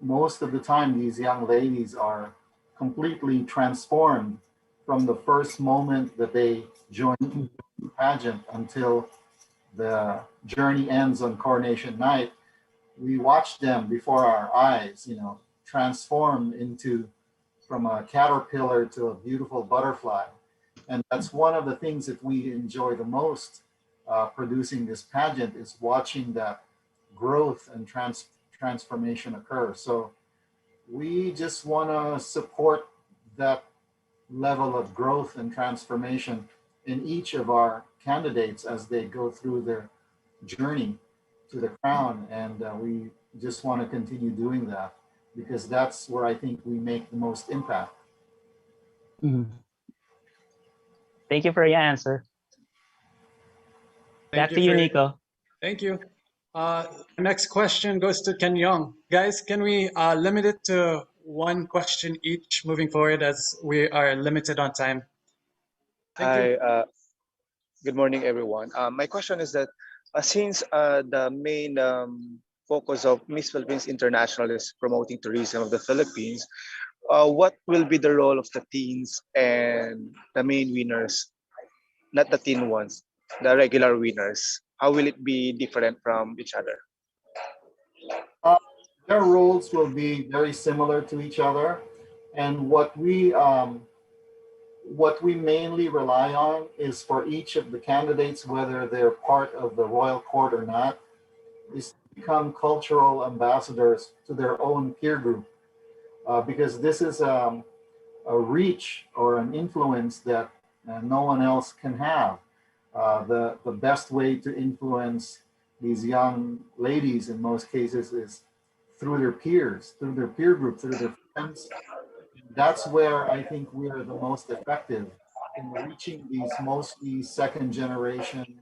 most of the time these young ladies are completely transformed from the first moment that they join the pageant until the journey ends on coronation night. We watch them before our eyes, transform from a caterpillar to a beautiful butterfly. And that's one of the things that we enjoy the most producing this pageant, is watching that growth and transformation occur. So we just want to support that level of growth and transformation in each of our candidates as they go through their journey to the crown. And we just want to continue doing that, because that's where I think we make the most impact. Mm-hmm. Thank you for your answer. Back to you, Nico. Thank you. Next question goes to Ken Yong. Guys, can we limit it to one question each moving forward, as we are limited on time? Hi, good morning, everyone. My question is that since the main focus of Miss Philippines International is promoting tourism of the Philippines, what will be the role of the teens and the main winners, not the teen ones, the regular winners? How will it be different from each other? Their roles will be very similar to each other, and what we mainly rely on is for each of the candidates, whether they're part of the royal court or not, is to become cultural ambassadors to their own peer group, because this is a reach or an influence that no one else can have. The best way to influence these young ladies in most cases is through their peers, through their peer group, through their friends. That's where I think we are the most effective in reaching these mostly second generation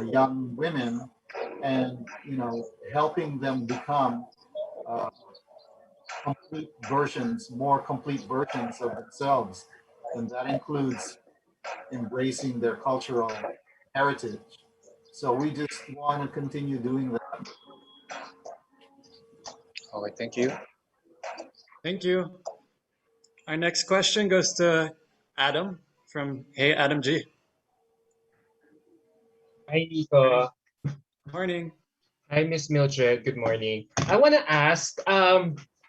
young women, and helping them become uh, complete versions, more complete versions of themselves, and that includes embracing their cultural heritage. So we just want to continue doing that. Okay, thank you. Thank you. Our next question goes to Adam from Hey Adam G. Hi, Nico. Morning. Hi, Miss Mildred. Good morning. I want to ask,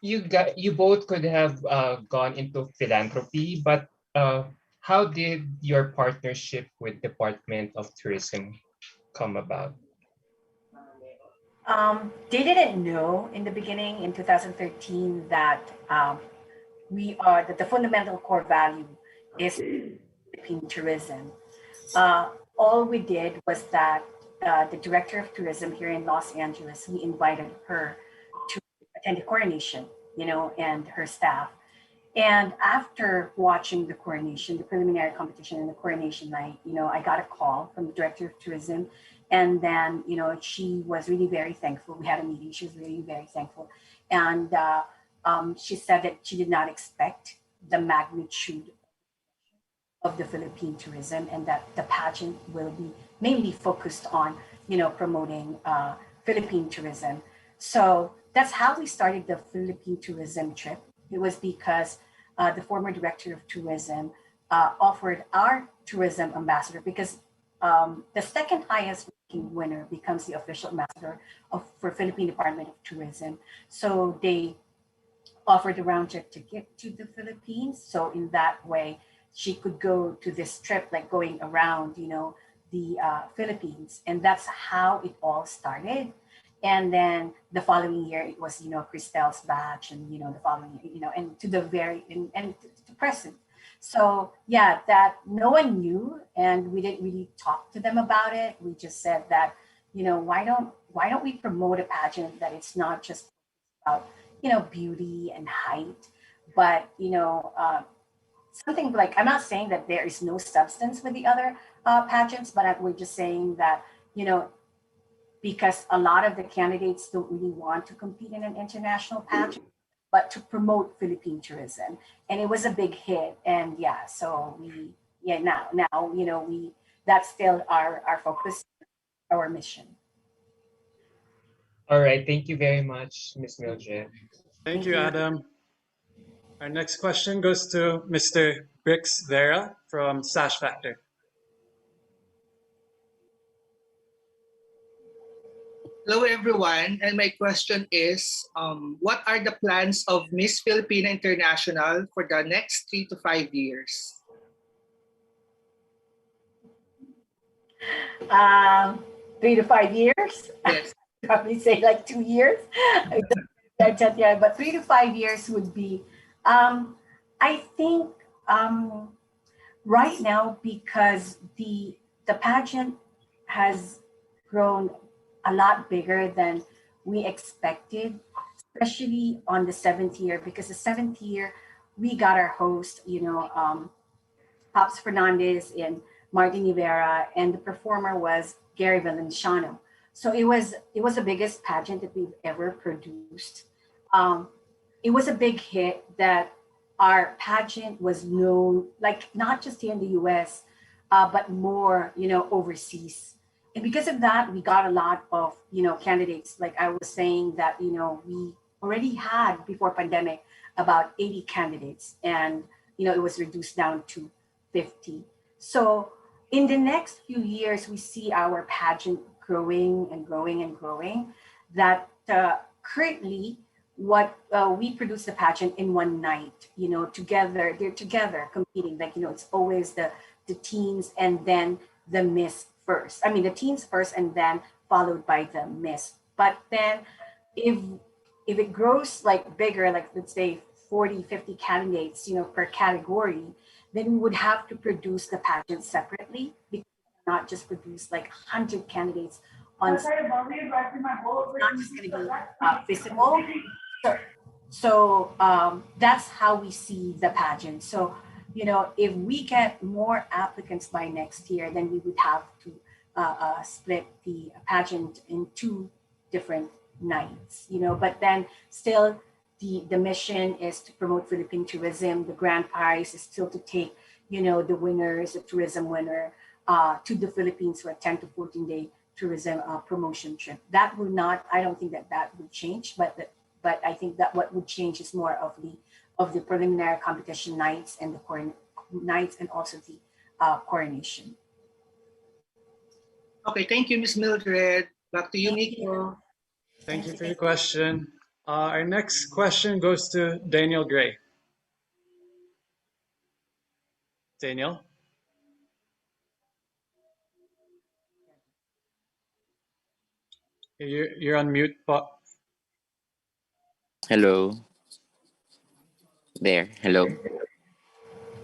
you both could have gone into philanthropy, but how did your partnership with Department of Tourism come about? They didn't know in the beginning in 2013 that that the fundamental core value is Philippine tourism. All we did was that the director of tourism here in Los Angeles, we invited her to attend the coronation, and her staff. And after watching the coronation, the preliminary competition and the coronation night, I got a call from the director of tourism. And then, she was really very thankful. We had a meeting. She was really very thankful. And she said that she did not expect the magnitude of the Philippine tourism, and that the pageant will be mainly focused on, promoting Philippine tourism. So that's how we started the Philippine tourism trip. It was because the former director of tourism offered our tourism ambassador, because the second highest ranking winner becomes the official ambassador for Philippine Department of Tourism. So they offered a round trip ticket to the Philippines. So in that way, she could go to this trip, like going around, the Philippines. And that's how it all started. And then the following year, it was, Christelle's batch, and, the following, and to the very, and to present. So yeah, that no one knew, and we didn't really talk to them about it. We just said that, why don't we promote a pageant that it's not just about, beauty and height, but, something like, I'm not saying that there is no substance with the other pageants, but we're just saying that, because a lot of the candidates don't really want to compete in an international pageant, but to promote Philippine tourism. And it was a big hit. And yeah, so now, that's still our focus, our mission. All right. Thank you very much, Miss Mildred. Thank you, Adam. Our next question goes to Mr. Brix Vera from Sash Factor. Hello, everyone. And my question is, what are the plans of Miss Filipina International for the next 3 to 5 years? 3 to 5 years? Yes. Probably say like 2 years. But 3 to 5 years would be, I think, right now, because the pageant has grown a lot bigger than we expected, especially on the 7th year, because the 7th year we got our host, Pops Fernandez and Martin Rivera, and the performer was Gary Valenciano. So it was the biggest pageant that we've ever produced. It was a big hit that our pageant was known, like not just here in the US, but more, overseas. And because of that, we got a lot of, candidates. Like I was saying that, we already had before pandemic about 80 candidates, and, it was reduced down to 50. So in the next few years, we see our pageant growing and growing and growing. That currently, what we produce the pageant in one night, together, they're together competing. Like, it's always the teens and then the miss first. I mean, the teens first and then followed by the miss. But then if it grows like bigger, like let's say 40, 50 candidates, per category, then we would have to produce the pageant separately, because not just produce like 100 candidates on stage. It's not just going to be visible. So that's how we see the pageant. So, if we get more applicants by next year, then we would have to split the pageant in two different nights, but then still the mission is to promote Philippine tourism. The grand prize is still to take, the winners, the tourism winner, to the Philippines for a 10 to 14-day tourism promotion trip. That will not, I don't think that would change, but I think that what would change is more of the preliminary competition nights and the nights and also the coronation. Okay, thank you, Ms. Mildred. Back to you, Nico. Thank you for your question. Our next question goes to Daniel Gray. Daniel? You're on mute. Hello. There. Hello.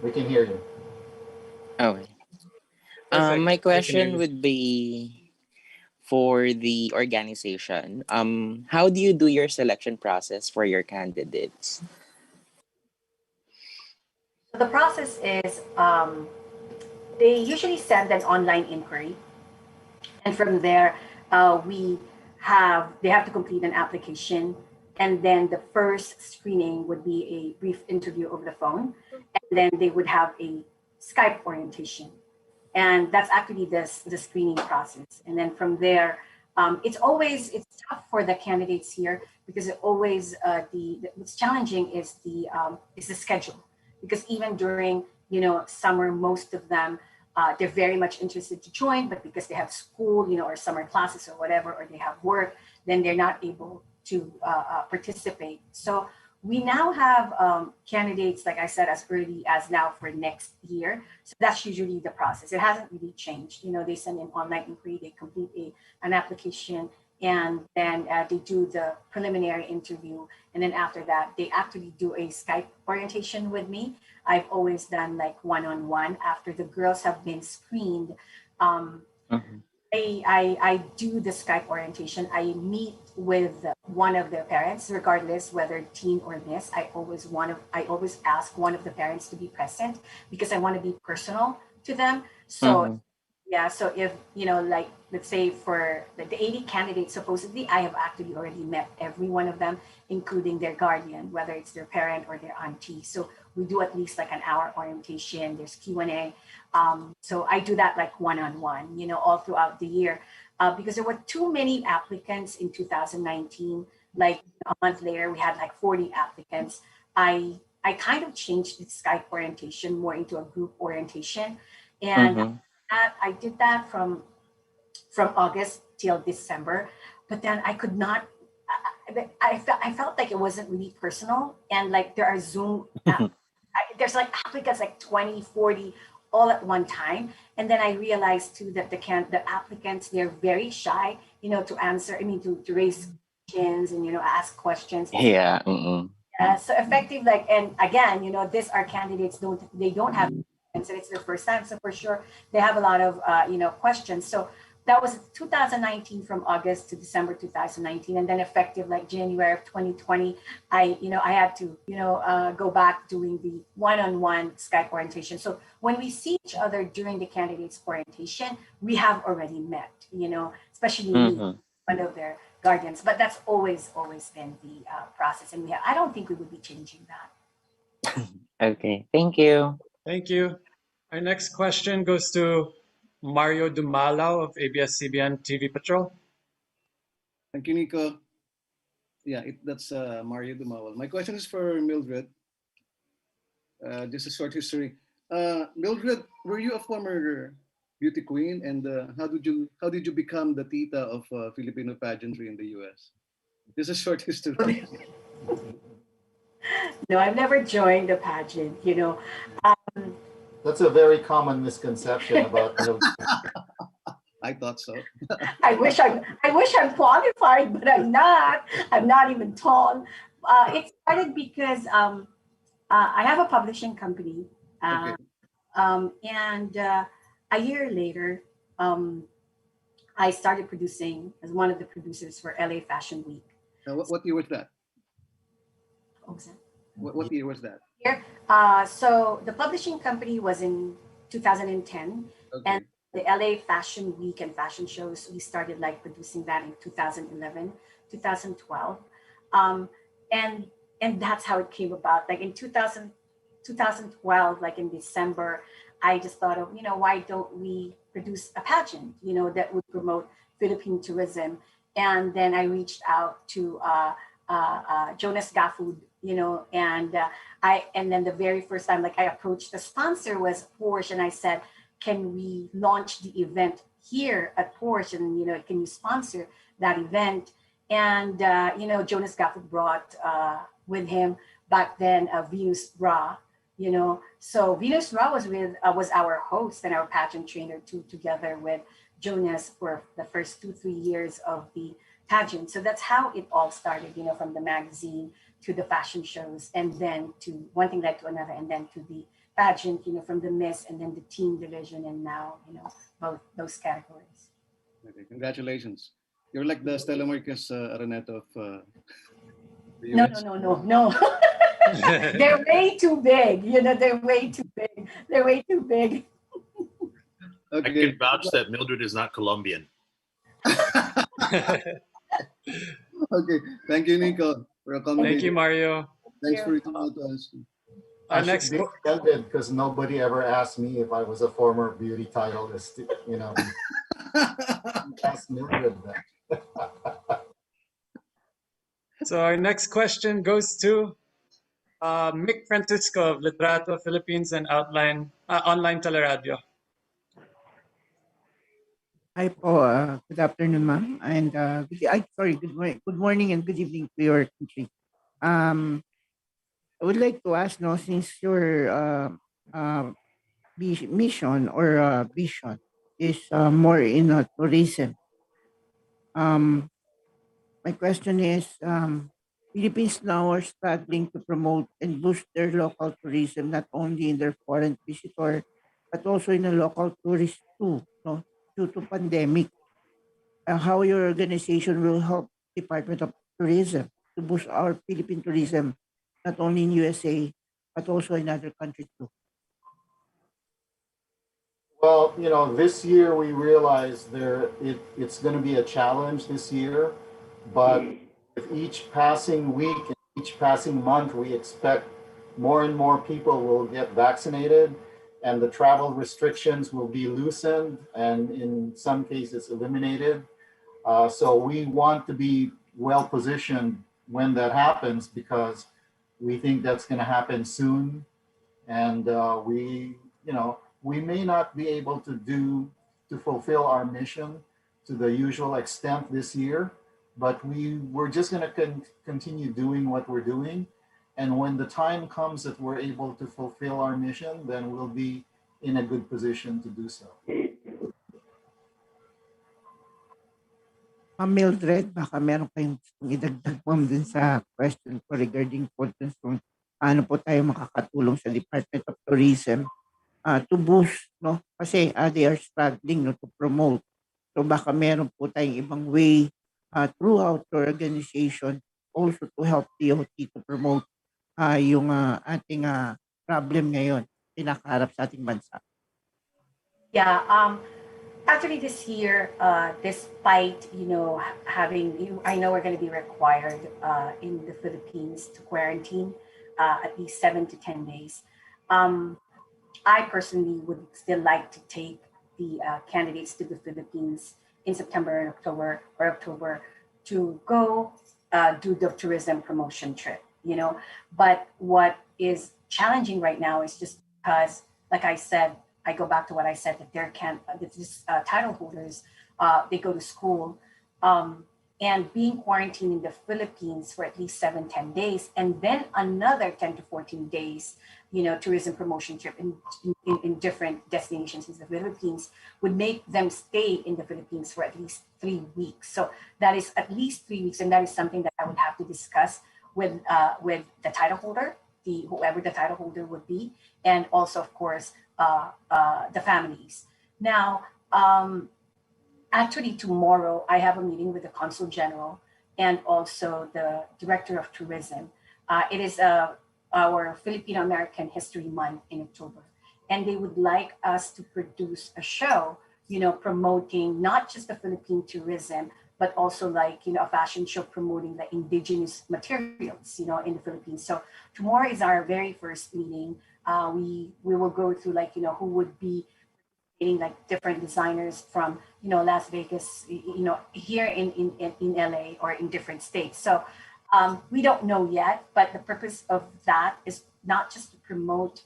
We can hear you. Oh. My question would be for the organization. How do you do your selection process for your candidates? The process is they usually send an online inquiry, and from there they have to complete an application, and then the first screening would be a brief interview over the phone, and then they would have a Skype orientation, and that's actually the screening process. And then from there, it's tough for the candidates here because it always what's challenging is the schedule, because even during summer, most of them they're very much interested to join, but because they have school, or summer classes or whatever, or they have work, then they're not able to participate. So we now have candidates, like I said, as early as now for next year. So that's usually the process. It hasn't really changed. They send an online inquiry, they complete an application, and then they do the preliminary interview. And then after that, they actually do a Skype orientation with me. I've always done like one-on-one after the girls have been screened. I do the Skype orientation. I meet with one of their parents, regardless whether teen or miss. I always ask one of the parents to be present because I want to be personal to them. So yeah, so if like let's say for the 80 candidates, supposedly I have actually already met every one of them, including their guardian, whether it's their parent or their auntie. So we do at least like an hour orientation. There's Q&A. So I do that like one-on-one, all throughout the year, because there were too many applicants in 2019. Like a month later, we had like 40 applicants. I kind of changed the Skype orientation more into a group orientation, and I did that from August till December. But then I could not. I felt like it wasn't really personal, and like there are Zoom. There's like applicants like 20, 40 all at one time. And then I realized too that the applicants, they're very shy, to answer, to raise questions and, ask questions. Yeah. So effective, like, and again, these are candidates, they don't have, and it's their first time. So for sure, they have a lot of, questions. So that was 2019 from August to December 2019, and then effective like January of 2020, I had to go back doing the one-on-one Skype orientation. So when we see each other during the candidates orientation, we have already met, especially one of their guardians. But that's always been the process, and I don't think we would be changing that. Okay, thank you. Thank you. Our next question goes to Mario Dumalao of ABS-CBN TV Patrol. Thank you, Nico. Yeah, that's Mario Dumalao. My question is for Mildred. Just a short history. Mildred, were you a former beauty queen, and how did you become the tita of Filipino pageantry in the U.S.? Just a short history. No, I've never joined a pageant. That's a very common misconception about Mildred. I thought so. I wish I'm qualified, but I'm not. I'm not even tall. It started because I have a publishing company, and a year later, I started producing as one of the producers for LA Fashion Week. What year was that? What was that? What year was that? Here, so the publishing company was in 2010, and the LA Fashion Week and fashion shows, we started like producing that in 2011, 2012. And that's how it came about. Like in 2012, like in December, I just thought of, why don't we produce a pageant, that would promote Philippine tourism. And then I reached out to Jonas Gafood, and then the very first time, like I approached the sponsor was Porsche, and I said, can we launch the event here at Porsche, and can you sponsor that event? And Jonas Gafood brought with him back then Venus Bra, so Venus Ra was our host and our pageant trainer together with Jonas for the first 2-3 years of the pageant. So that's how it all started, from the magazine to the fashion shows, and then to one thing led to another, and then to the pageant, from the Miss, and then the teen division, and now, both those categories. Okay, congratulations. You're like the Stella Marquez Araneta of the No, US. no. They're way too big. They're way too big. They're way too big. I can vouch that Mildred is not Colombian. Okay, thank you, Nico, for accommodating. Thank you, Mario. Thanks for reaching out to us. I next should be offended because nobody ever asked me if I was a former beauty titleist. Ask Mildred that. So our next question goes to Mick Francisco of Litrato Philippines and Online Teleradio. Hi po, good afternoon, ma'am. And good morning and good evening to your country. I would like to ask, since your mission or vision is more in tourism, my question is, Philippines now are struggling to promote and boost their local tourism, not only in their foreign visitor, but also in the local tourist too, due to pandemic. How your organization will help Department of Tourism to boost our Philippine tourism, not only in USA, but also in other countries too. Well, this year we realized it's going to be a challenge this year, but with each passing week and each passing month, we expect more and more people will get vaccinated, and the travel restrictions will be loosened and in some cases eliminated. So we want to be well positioned when that happens, because we think that's going to happen soon, and we may not be able to fulfill our mission to the usual extent this year, but we're just going to continue doing what we're doing, and when the time comes that we're able to fulfill our mission, then we'll be in a good position to do so. Mildred, baka meron kayong gustong idagdag, ma'am, dun sa question ko regarding po kung paano po tayo makakatulong sa Department of Tourism to boost, Kasi they are struggling to promote. So baka meron po tayong ibang way throughout the organization also to help DOT to promote yung ating problem ngayon pinakaharap sa ating bansa. Yeah, actually this year, despite, having, I know we're going to be required in the Philippines to quarantine at least 7 to 10 days. I personally would still like to take the candidates to the Philippines in September and October to go do the tourism promotion trip, But what is challenging right now is just because, like I said, I go back to what I said, that these title holders, they go to school, and being quarantined in the Philippines for at least 7-10 days, and then another 10 to 14 days, tourism promotion trip in different destinations in the Philippines would make them stay in the Philippines for at least 3 weeks. So that is at least 3 weeks, and that is something that I would have to discuss with the title holder, whoever the title holder would be, and also, of course, the families. Now, actually tomorrow I have a meeting with the Consul General and also the Director of Tourism. It is our Filipino American History Month in October. And they would like us to produce a show, promoting not just the Philippine tourism, but also like, a fashion show promoting the indigenous materials, in the Philippines. So tomorrow is our very first meeting. We will go through like, who would be getting like different designers from, Las Vegas, here in LA or in different states. So we don't know yet, but the purpose of that is not just to promote,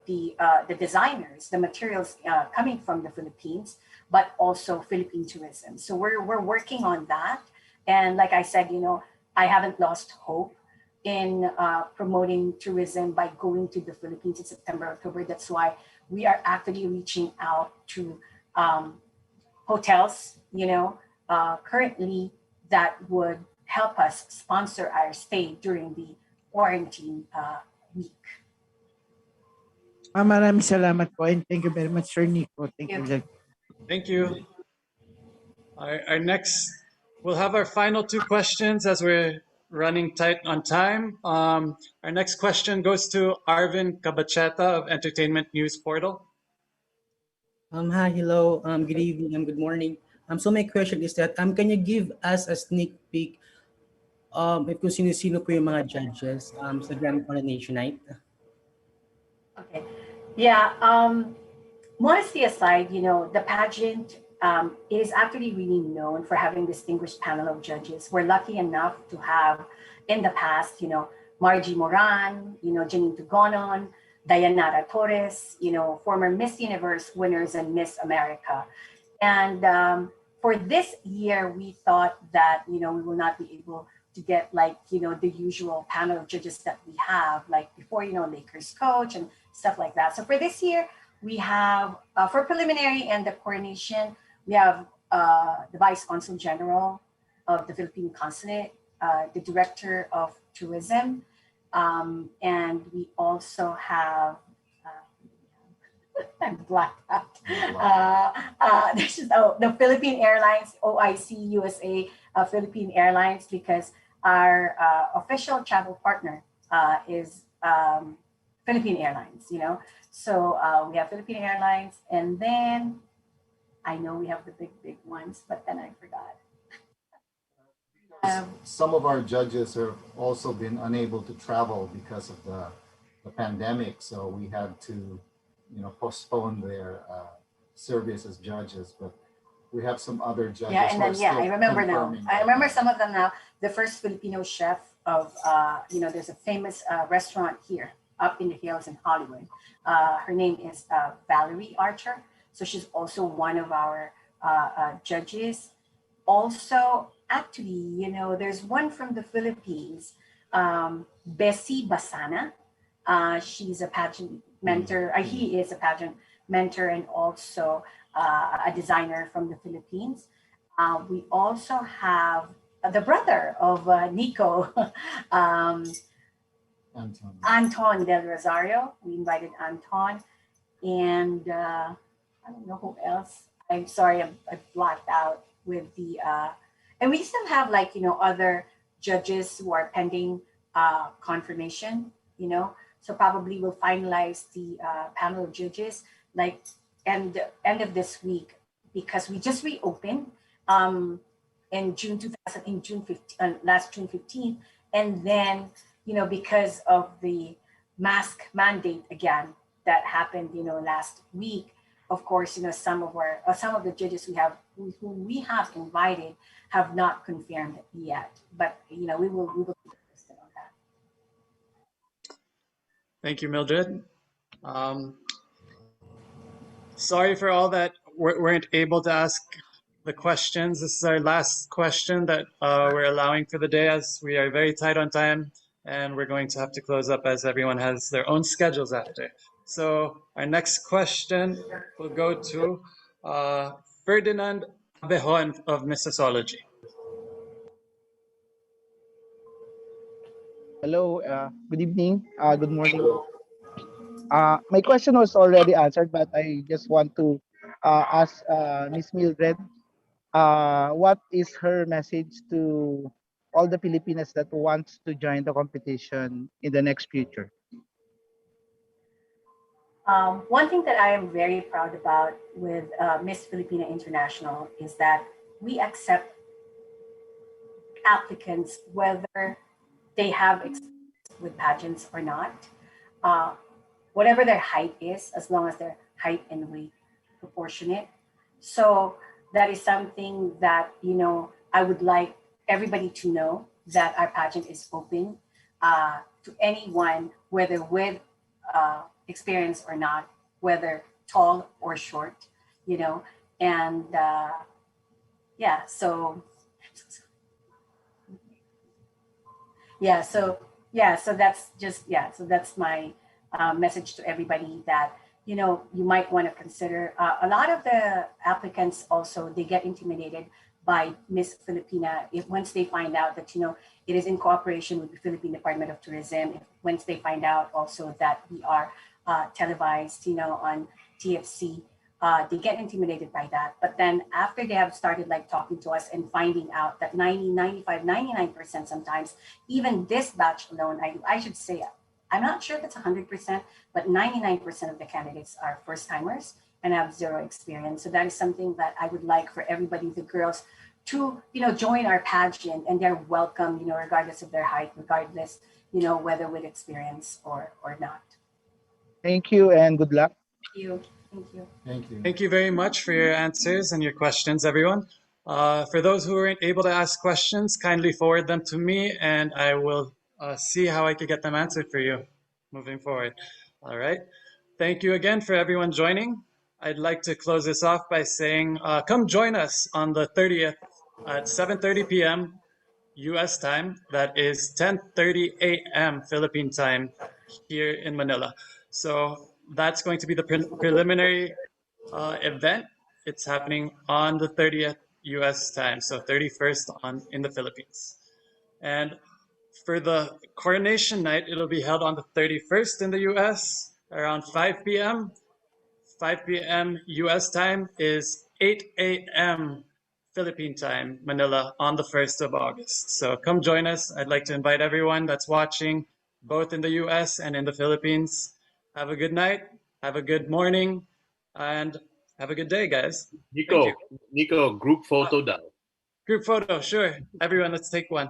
the designers, the materials coming from the Philippines, but also Philippine tourism. So we're working on that. And like I said, I haven't lost hope in promoting tourism by going to the Philippines in September, October. That's why we are actively reaching out to hotels, currently that would help us sponsor our stay during the quarantine week. Maraming salamat po and thank you very much, Sir Nico. Thank you. Thank you. Our next, we'll have our final two questions as we're running tight on time. Our next question goes to Arvin Cabacheta of Entertainment News Portal. Hi, hello, good evening, and good morning. So my question is that can you give us a sneak peek if kung sino-sino po yung mga judges sa Grand Coronation Night? Okay. Yeah. Modesty aside, the pageant is actually really known for having distinguished panel of judges. We're lucky enough to have in the past, Margie Moran, Janine Tugonon, Dayanara Torres, former Miss Universe winners and Miss America. And for this year, we thought that, we will not be able to get like, the usual panel of judges that we have, like before, Lakers coach and stuff like that. So for this year, we have, for preliminary and the coronation, we have the Vice Consul General of the Philippine Consulate, the Director of Tourism, and we also have, I'm blacked out. This is the Philippine Airlines, OIC USA, Philippine Airlines, because our official travel partner is Philippine Airlines, So we have Philippine Airlines, and then I know we have the big ones, but then I forgot. Some of our judges have also been unable to travel because of the pandemic, so we had to, postpone their service as judges. But we have some other judges. Yeah, and then I remember now. I remember some of them now. The first Filipino chef of, there's a famous restaurant here up in the hills in Hollywood. Her name is Valerie Archer. So she's also one of our judges. Also, actually, there's one from the Philippines, Bessie Basana. She's a pageant mentor. He is a pageant mentor and also a designer from the Philippines. We also have the brother of Nico, Anton Del Rosario. We invited Anton, and I don't know who else. I'm sorry, I blacked out with the, and we still have like, other judges who are pending confirmation, so probably we'll finalize the panel of judges like end of this week, because we just reopened in June 15, last June 15th, and then because of the mask mandate again that happened last week, of course some of the judges who we have invited have not confirmed yet, but we will keep posted on that. Thank you, Mildred. Sorry for all that weren't able to ask the questions. This is our last question that we're allowing for the day, as we are very tight on time, and we're going to have to close up as everyone has their own schedules after. So our next question will go to Ferdinand Abejon of Mississology. Hello, good evening, good morning. My question was already answered, but I just want to as Miss Mildred, what is her message to all the Filipinas that wants to join the competition in the next future? One thing that I am very proud about with Miss Filipina International is that we accept applicants whether they have experience with pageants or not. Whatever their height is, as long as their height and weight proportionate. So that is something that, I would like everybody to know, that our pageant is open to anyone, whether with experience or not, whether tall or short, and yeah, so so that's just so that's my message to everybody, that you might want to consider. A lot of the applicants also, they get intimidated by Miss Filipina if once they find out that it is in cooperation with the Philippine Department of Tourism. Once they find out also that we are televised on TFC, they get intimidated by that. But then after they have started talking to us and finding out that 90, 95, 99% sometimes, even this batch alone, I should say, I'm not sure if it's 100%, but 99% of the candidates are first timers and have zero experience. So that is something that I would like for everybody, the girls, to join our pageant, and they're welcome, regardless of their height, regardless, whether with experience or not. Thank you and good luck. Thank you. Thank you. Thank you. Thank you very much for your answers and your questions, everyone. For those who weren't able to ask questions, kindly forward them to me, and I will see how I can get them answered for you moving forward. All right. Thank you again for everyone joining. I'd like to close this off by saying, come join us on the 30th at 7:30 p.m. US time. That is 10:30 a.m. Philippine time here in Manila. So that's going to be the preliminary event. It's happening on the 30th US time, so 31st in the Philippines. And for the coronation night, it'll be held on the 31st in the US around 5 p.m. 5 p.m. US time is 8 a.m. Philippine time, Manila, on the 1st of August. So come join us. I'd like to invite everyone that's watching, both in the US and in the Philippines. Have a good night, have a good morning, and have a good day, guys. Thank you. Nico, group photo daw. Group photo, sure. Everyone, let's take one.